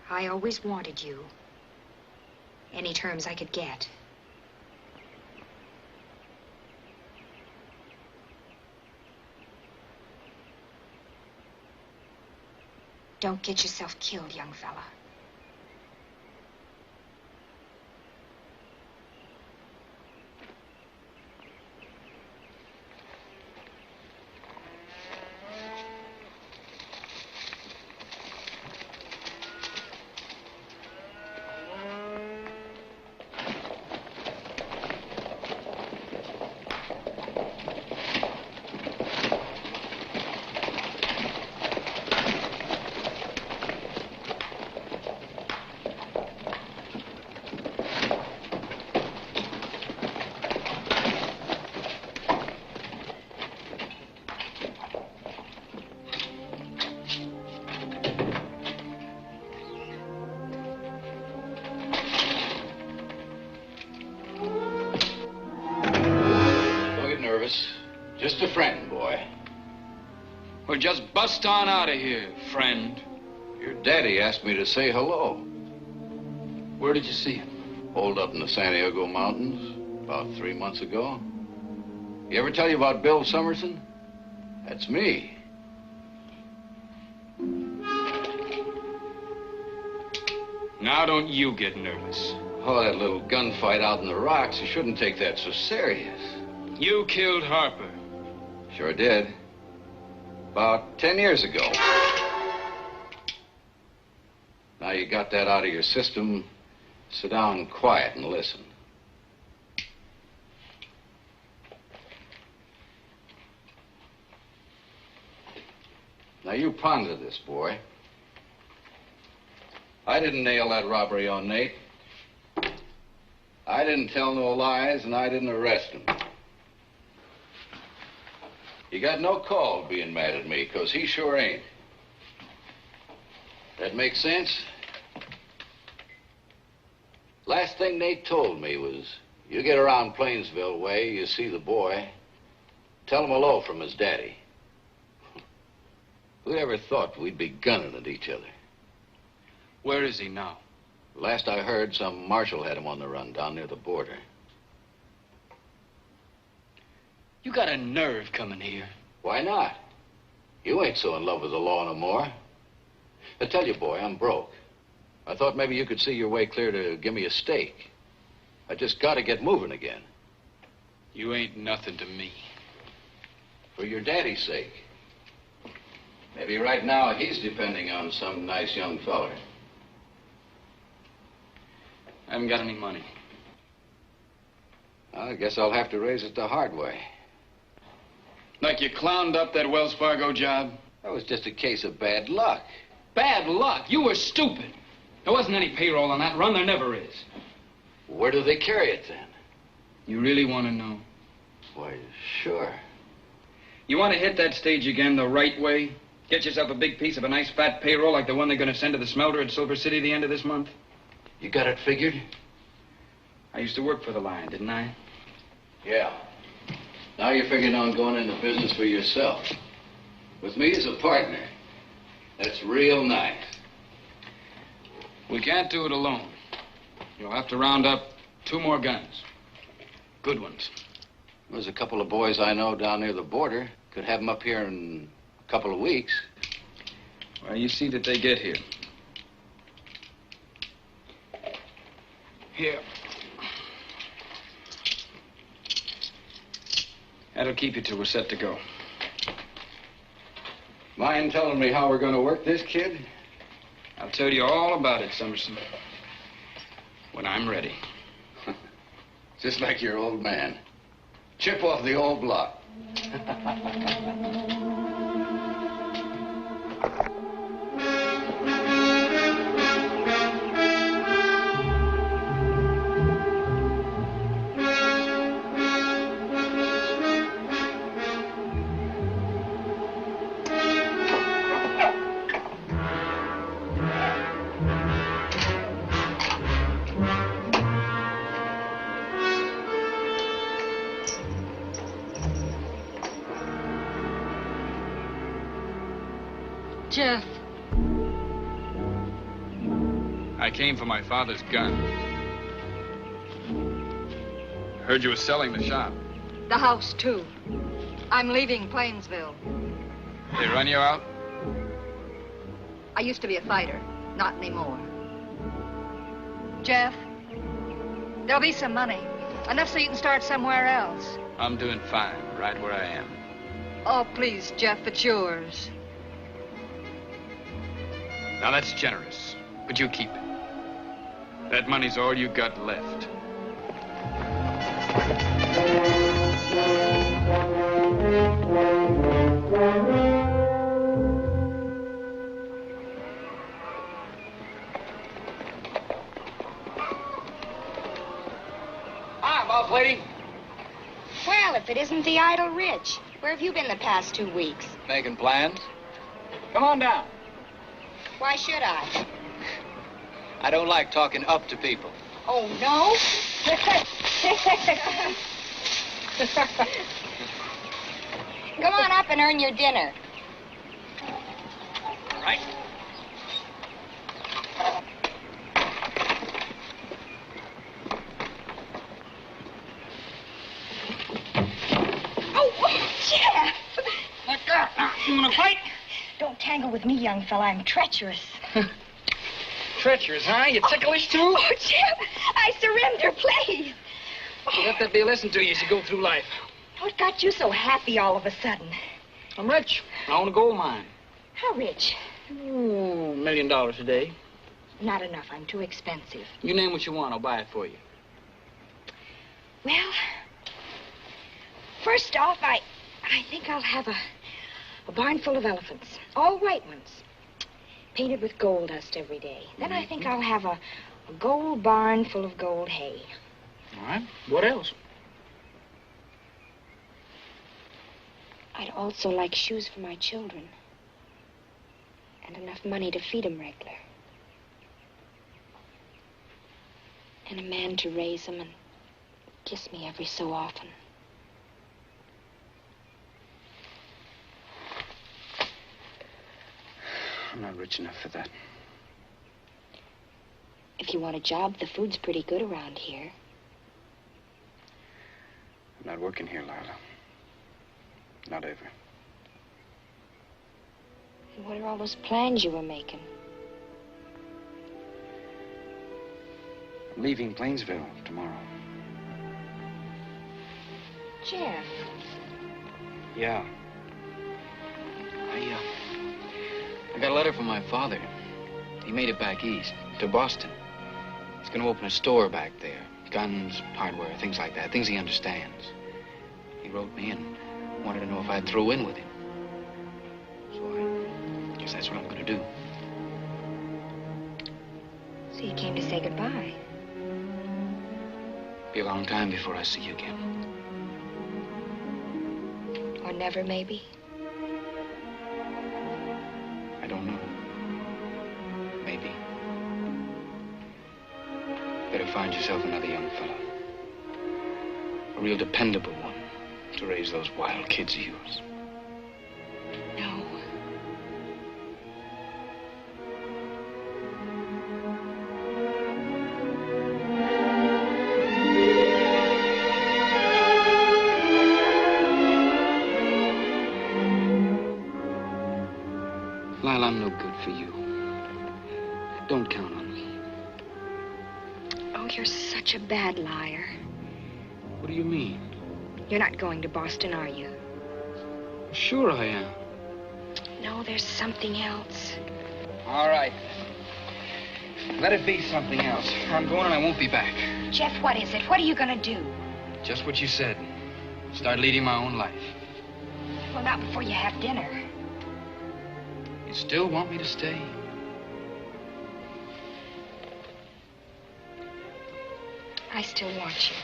I always wanted you. Any terms I could get. Don't get yourself killed, young fella. Just a friend, boy. Well, just bust on out of here, friend. Your daddy asked me to say hello. Where did you see him? Holed up in the San Diego Mountains about 3 months ago. You ever tell you about Bill Summerson? That's me. Now don't you get nervous. Oh, that little gunfight out in the rocks, you shouldn't take that so serious. You killed Harper. Sure did. About 10 years ago. Now you got that out of your system, sit down quiet and listen. Now you ponder this, boy. I didn't nail that robbery on Nate. I didn't tell no lies, and I didn't arrest him. You got no call being mad at me, because he sure ain't. That makes sense? Last thing Nate told me was, you get around Plainsville way, you see the boy, tell him hello from his daddy. Who'd ever thought we'd be gunning at each other? Where is he now? Last I heard, some marshal had him on the run down near the border. You got a nerve coming here. Why not? You ain't so in love with the law no more. I tell you, boy, I'm broke. I thought maybe you could see your way clear to give me a stake. I just gotta get moving again. You ain't nothing to me. For your daddy's sake. Maybe right now he's depending on some nice young feller. I haven't got any money. I guess I'll have to raise it the hard way. Like you clowned up that Wells Fargo job? That was just a case of bad luck. Bad luck? You were stupid. There wasn't any payroll on that run. There never is. Where do they carry it, then? You really want to know? Why, sure. You want to hit that stage again the right way? Get yourself a big piece of a nice fat payroll like the one they're going to send to the smelter at Silver City the end of this month? You got it figured? I used to work for the line, didn't I? Yeah. Now you're figuring on going into business for yourself. With me as a partner. That's real nice. We can't do it alone. You'll have to round up 2 more guns. Good ones. There's a couple of boys I know down near the border. Could have them up here in a couple of weeks. Well, you see that they get here. Here. That'll keep you till we're set to go. Mind telling me how we're going to work this, kid? I'll tell you all about it, Summerson. When I'm ready. Just like your old man. Chip off the old block. Jeff. I came for my father's gun. Heard you were selling the shop. The house, too. I'm leaving Plainsville. They run you out? I used to be a fighter. Not anymore. Jeff, there'll be some money. Enough so you can start somewhere else. I'm doing fine, right where I am. Oh, please, Jeff, it's yours. Now, that's generous, but you keep it. That money's all you got left. Hi, boss lady. Well, if it isn't the idle rich. Where have you been the past 2 weeks? Making plans? Come on down. Why should I? I don't like talking up to people. Oh, no? Come on up and earn your dinner. All right. Oh, Jeff! Let go. Now, you want to fight? Don't tangle with me, young fella. I'm treacherous. Treacherous, huh? You ticklish, too? Oh, Jeff, I surrender, please. Let that be a lesson to you as you go through life. What got you so happy all of a sudden? I'm rich. I own a gold mine. How rich? Ooh, $1 million a day. Not enough. I'm too expensive. You name what you want, I'll buy it for you. Well, first off, I think I'll have a barn full of elephants. All white ones. Painted with gold dust every day. Then I think I'll have a gold barn full of gold hay. All right. What else? I'd also like shoes for my children. And enough money to feed them regular. And a man to raise them and kiss me every so often. I'm not rich enough for that. If you want a job, the food's pretty good around here. I'm not working here, Lila. Not ever. And what are all those plans you were making? I'm leaving Plainsville tomorrow. Jeff. Yeah. I got a letter from my father. He made it back east, to Boston. He's going to open a store back there. Guns, hardware, things like that. Things he understands. He wrote me and wanted to know if I'd throw in with him. So I guess that's what I'm going to do. So you came to say goodbye. Be a long time before I see you again. Or never, maybe? I don't know. Maybe. Better find yourself another young fellow. A real dependable one to raise those wild kids of yours. No. Lila, I'm no good for you. Don't count on me. Oh, you're such a bad liar. What do you mean? You're not going to Boston, are you? Sure I am. No, there's something else. All right. Let it be something else. I'm going and I won't be back. Jeff, what is it? What are you going to do? Just what you said. Start leading my own life. Well, not before you have dinner. You still want me to stay? I still want you.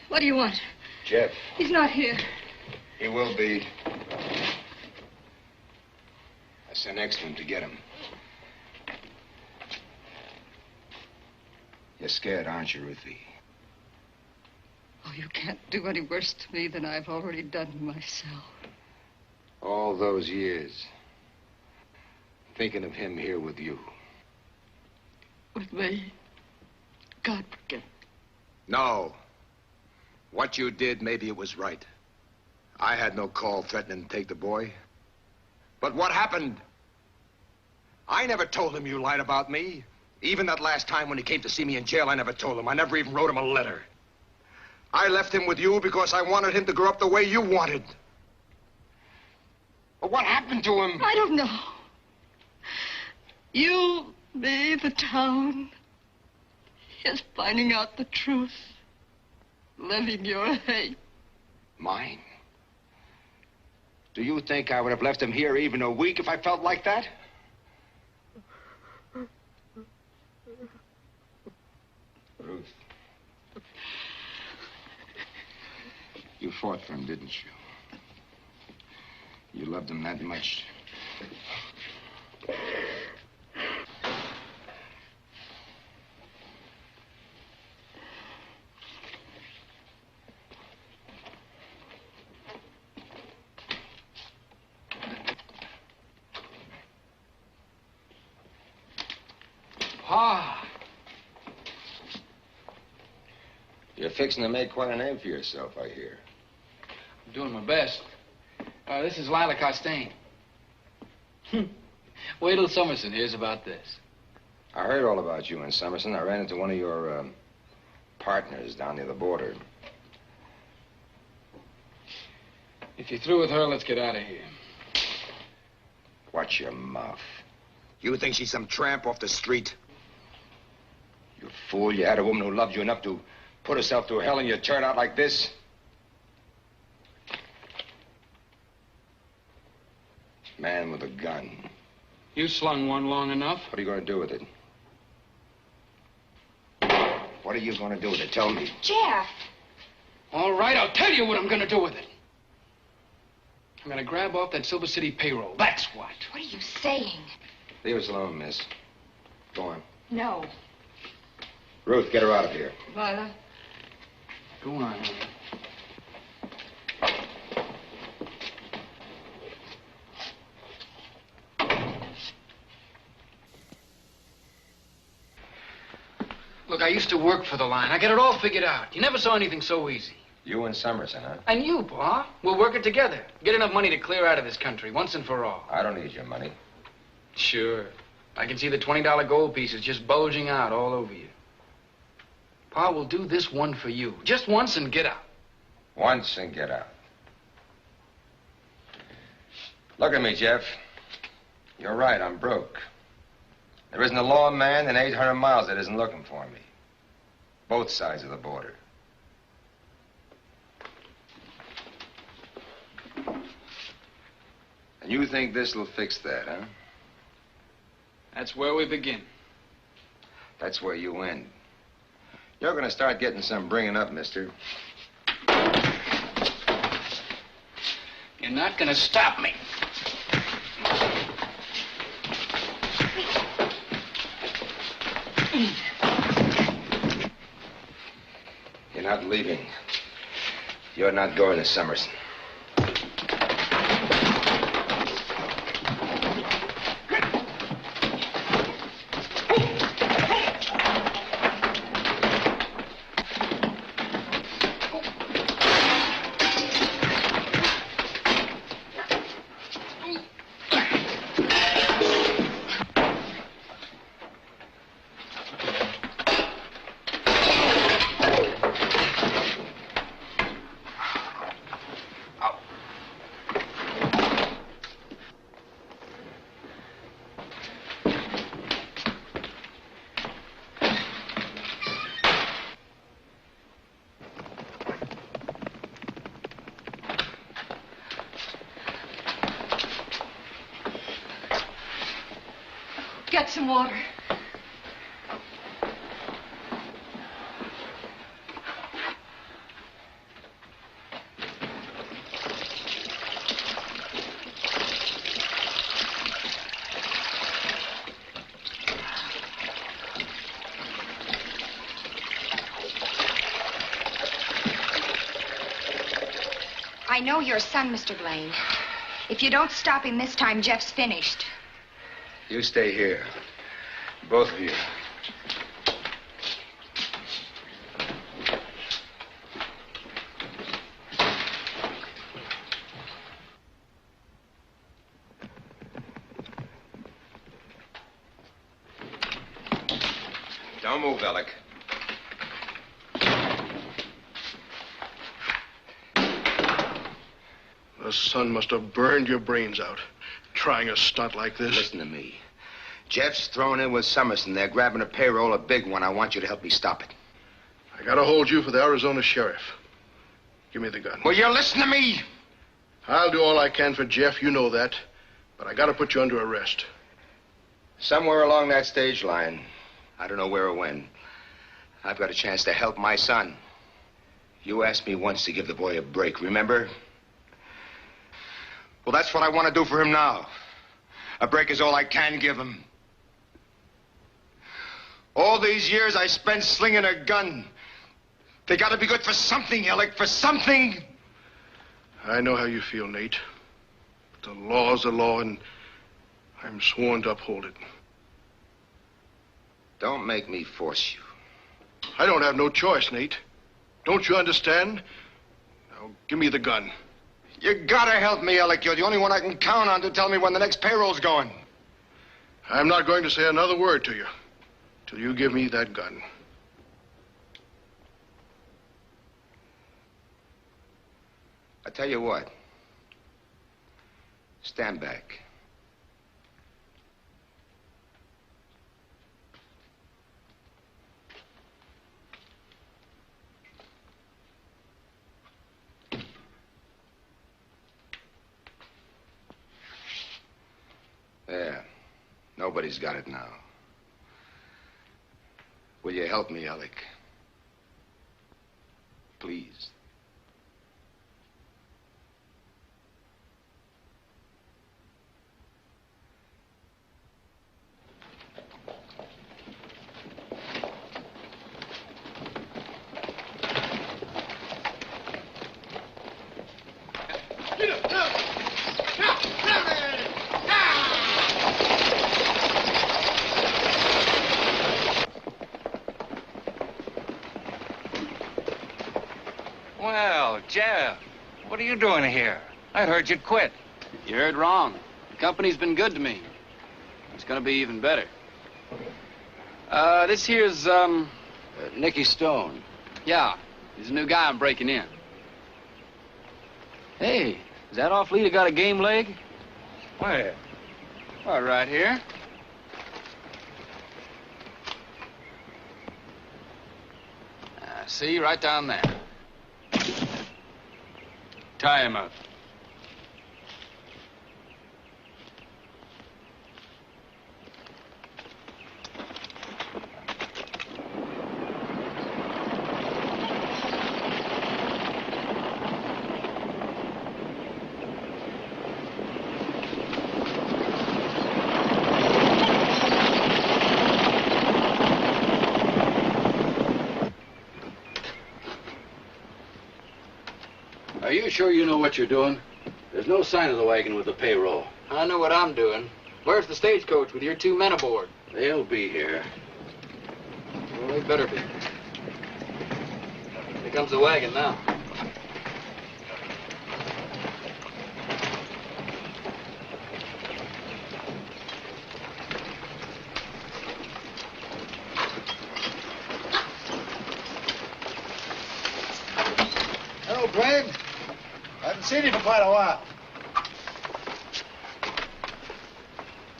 What do you want? Jeff. He's not here. He will be. I sent Ekstrom to get him. You're scared, aren't you, Ruthie? Oh, you can't do any worse to me than I've already done to myself. All those years, thinking of him here with you. With me? God forgive me. No. What you did, maybe it was right. I had no call threatening to take the boy. But what happened? I never told him you lied about me. Even that last time when he came to see me in jail, I never told him. I never even wrote him a letter. I left him with you because I wanted him to grow up the way you wanted. But what happened to him? I don't know. You, me, the town. Is finding out the truth. Living your hate. Mine? Do you think I would have left him here even a week if I felt like that? Ruth. You fought for him, didn't you? You loved him that much. Pa! You're fixing to make quite a name for yourself, I hear. I'm doing my best. This is Lila Costain. Wait till Summerson hears about this. I heard all about you in Summerson. I ran into one of your partners down near the border. If you're through with her, let's get out of here. Watch your mouth. You think she's some tramp off the street? You fool. You had a woman who loved you enough to put herself through hell and you turn out like this? Man with a gun. You slung one long enough. What are you going to do with it? What are you going to do with it? Tell me. Jeff! All right, I'll tell you what I'm going to do with it. I'm going to grab off that Silver City payroll. That's what. What are you saying? Leave us alone, miss. Go on. No. Ruth, get her out of here. Lila? Go on. Look, I used to work for the line. I get it all figured out. You never saw anything so easy. You and Summerson, huh? And you, Pa. We'll work it together. Get enough money to clear out of this country once and for all. I don't need your money. Sure. I can see the $20 gold pieces just bulging out all over you. Pa, we'll do this one for you. Just once and get out. Once and get out. Look at me, Jeff. You're right, I'm broke. There isn't a lawman in 800 miles that isn't looking for me. Both sides of the border. And you think this'll fix that, huh? That's where we begin. That's where you end. You're gonna start getting some bringing up, mister. You're not gonna stop me. You're not leaving. You're not going to Summerson. Get some water. I know your son, Mr. Blaine. If you don't stop him this time, Jeff's finished. You stay here. Both of you. Don't move, Alec. The sun must have burned your brains out, trying a stunt like this. Listen to me. Jeff's thrown in with Summerson. They're grabbing a payroll, a big one. I want you to help me stop it. I gotta hold you for the Arizona sheriff. Give me the gun. Will you listen to me? I'll do all I can for Jeff, you know that. But I gotta put you under arrest. Somewhere along that stage line, I don't know where or when, I've got a chance to help my son. You asked me once to give the boy a break, remember? Well, that's what I want to do for him now. A break is all I can give him. All these years I spent slinging a gun. They gotta be good for something, Alec, for something. I know how you feel, Nate. But the law's the law, and I'm sworn to uphold it. Don't make me force you. I don't have no choice, Nate. Don't you understand? Now, give me the gun. You gotta help me, Alec. You're the only one I can count on to tell me when the next payroll's going. I'm not going to say another word to you till you give me that gun. I tell you what. Stand back. There. Nobody's got it now. Will you help me, Alec? Please. Well, Jeff, what are you doing here? I heard you'd quit. You heard wrong. The company's been good to me. It's gonna be even better. This here's, Nicky Stone. Yeah, he's a new guy I'm breaking in. Hey, is that off Lita got a game leg? Where? Well, right here. See, right down there. Tie him up. Are you sure you know what you're doing? There's no sign of the wagon with the payroll. I know what I'm doing. Where's the stagecoach with your 2 men aboard? They'll be here. Well, they better be. Here comes the wagon now. Hello, Blaine. Haven't seen you for quite a while.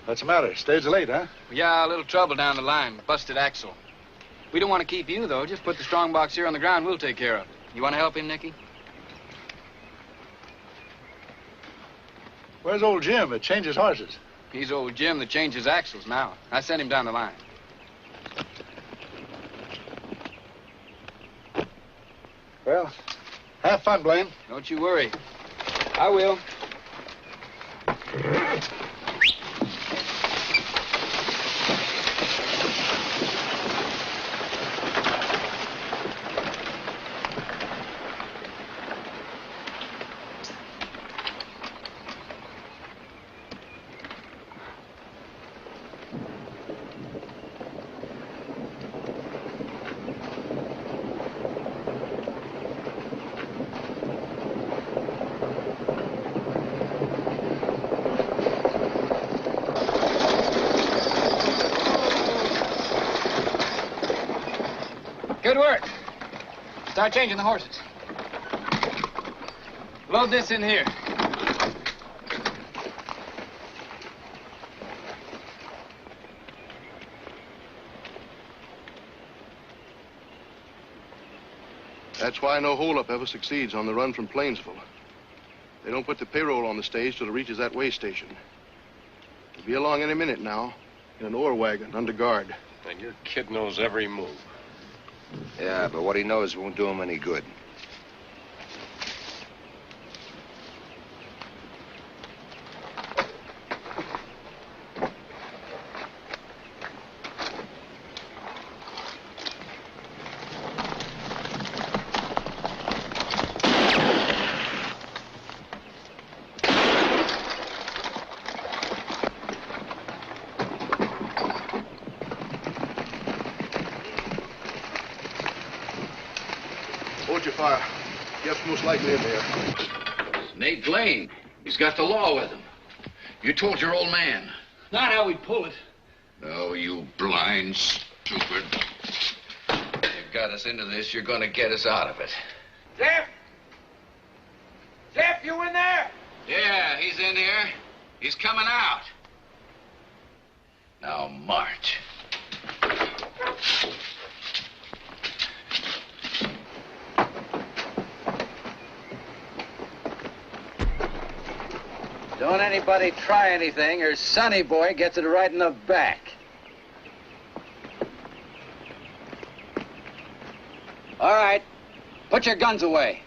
What's the matter? Stage late, huh? Yeah, a little trouble down the line. Busted axle. We don't want to keep you, though. Just put the strong box here on the ground. We'll take care of it. You want to help him, Nicky? Where's old Jim that changes horses? He's old Jim that changes axles now. I sent him down the line. Well, have fun, Blaine. Don't you worry. I will. Good work. Start changing the horses. Load this in here. That's why no holdup ever succeeds on the run from Plainsville. They don't put the payroll on the stage till it reaches that way station. They'll be along any minute now, in an ore wagon, under guard. And your kid knows every move. Yeah, but what he knows won't do him any good. Hold your fire. Jeff's most likely in there. Nate Lane. He's got the law with him. You told your old man. Not how we pull it. Oh, you blind stupid. You got us into this, you're gonna get us out of it. Jeff? Jeff, you in there? Yeah, he's in here. He's coming out. Now march. Don't anybody try anything, or Sonny Boy gets it right in the back. All right, put your guns away.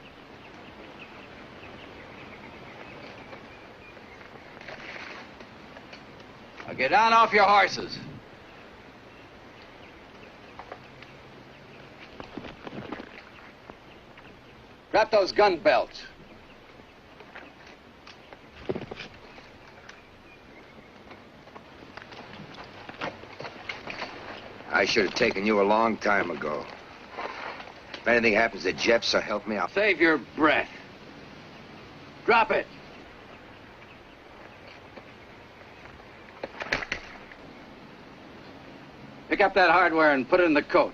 Now get down off your horses. Drop those gun belts. I should have taken you a long time ago. If anything happens to Jeff, so help me out. Save your breath. Drop it. Pick up that hardware and put it in the coach.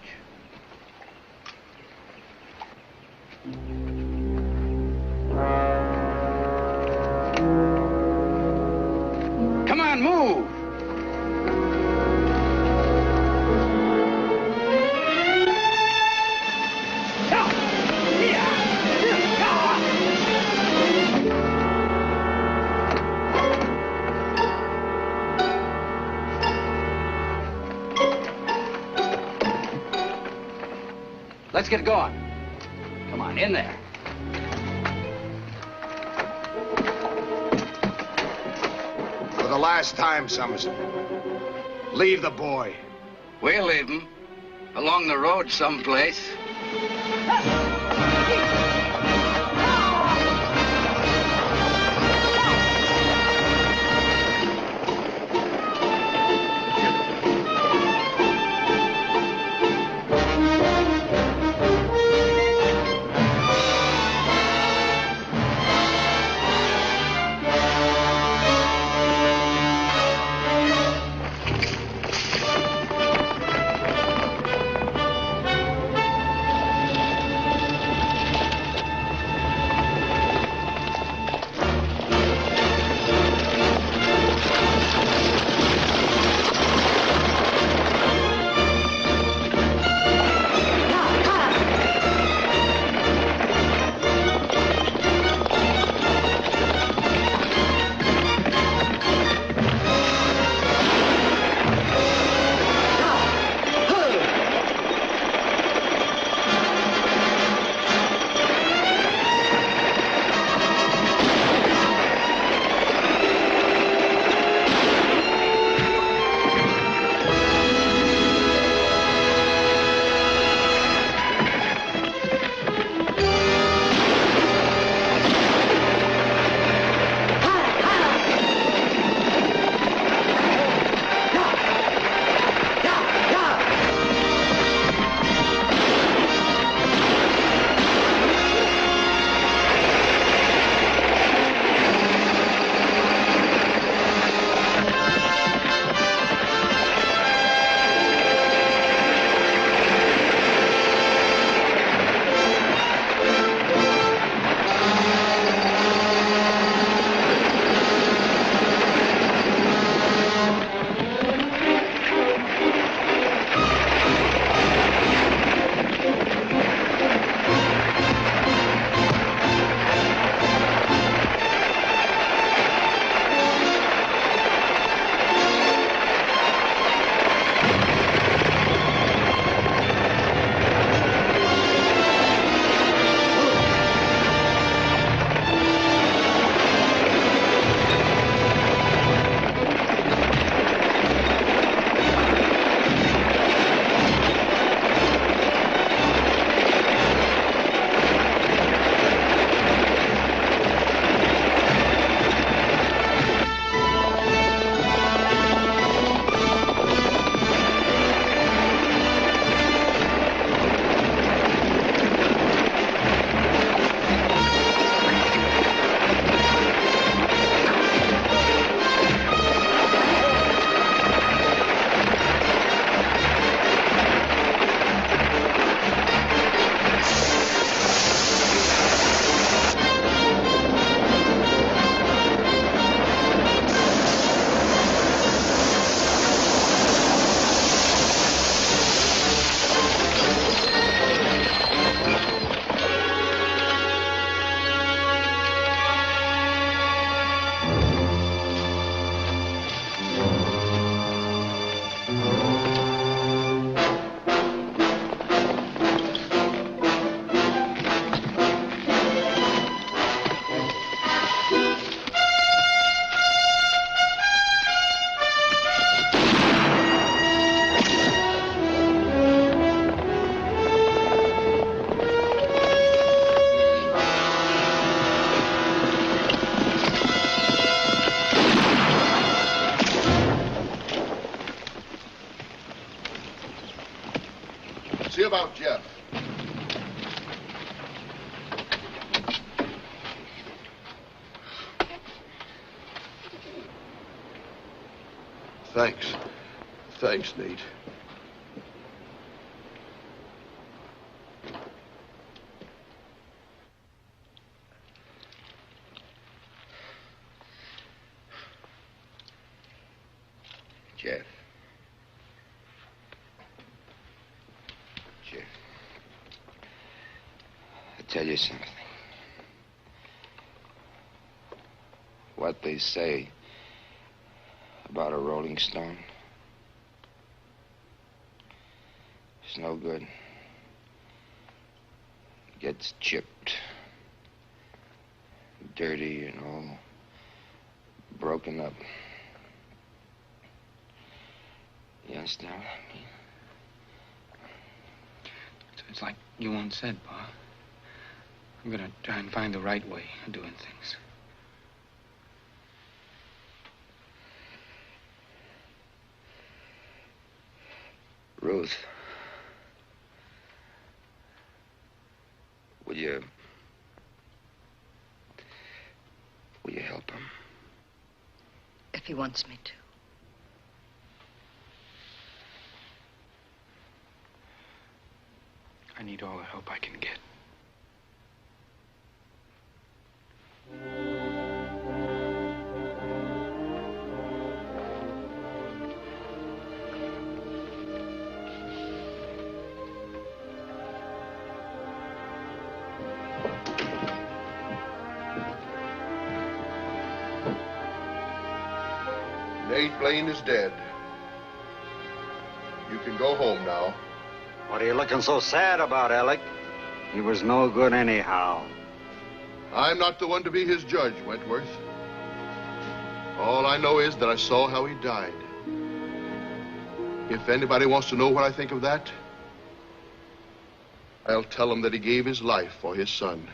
Come on, move. Let's get going. Come on, in there. For the last time, Summerson. Leave the boy. We'll leave him. Along the road someplace. about Jeff? Thanks. Thanks, Nate. Jeff. Jeff. I'll tell you something. What they say about a rolling stone, it's no good. It gets chipped, dirty, and all broken up. You understand what I mean? It's like you once said, Pa. I'm gonna try and find the right way of doing things. Ruth, will you help him? If he wants me to. I need all the help I can get. Nate Blaine is dead. You can go home now. What are you looking so sad about, Alec? He was no good anyhow. I'm not the one to be his judge, Wentworth. All I know is that I saw how he died. If anybody wants to know what I think of that, I'll tell them that he gave his life for his son.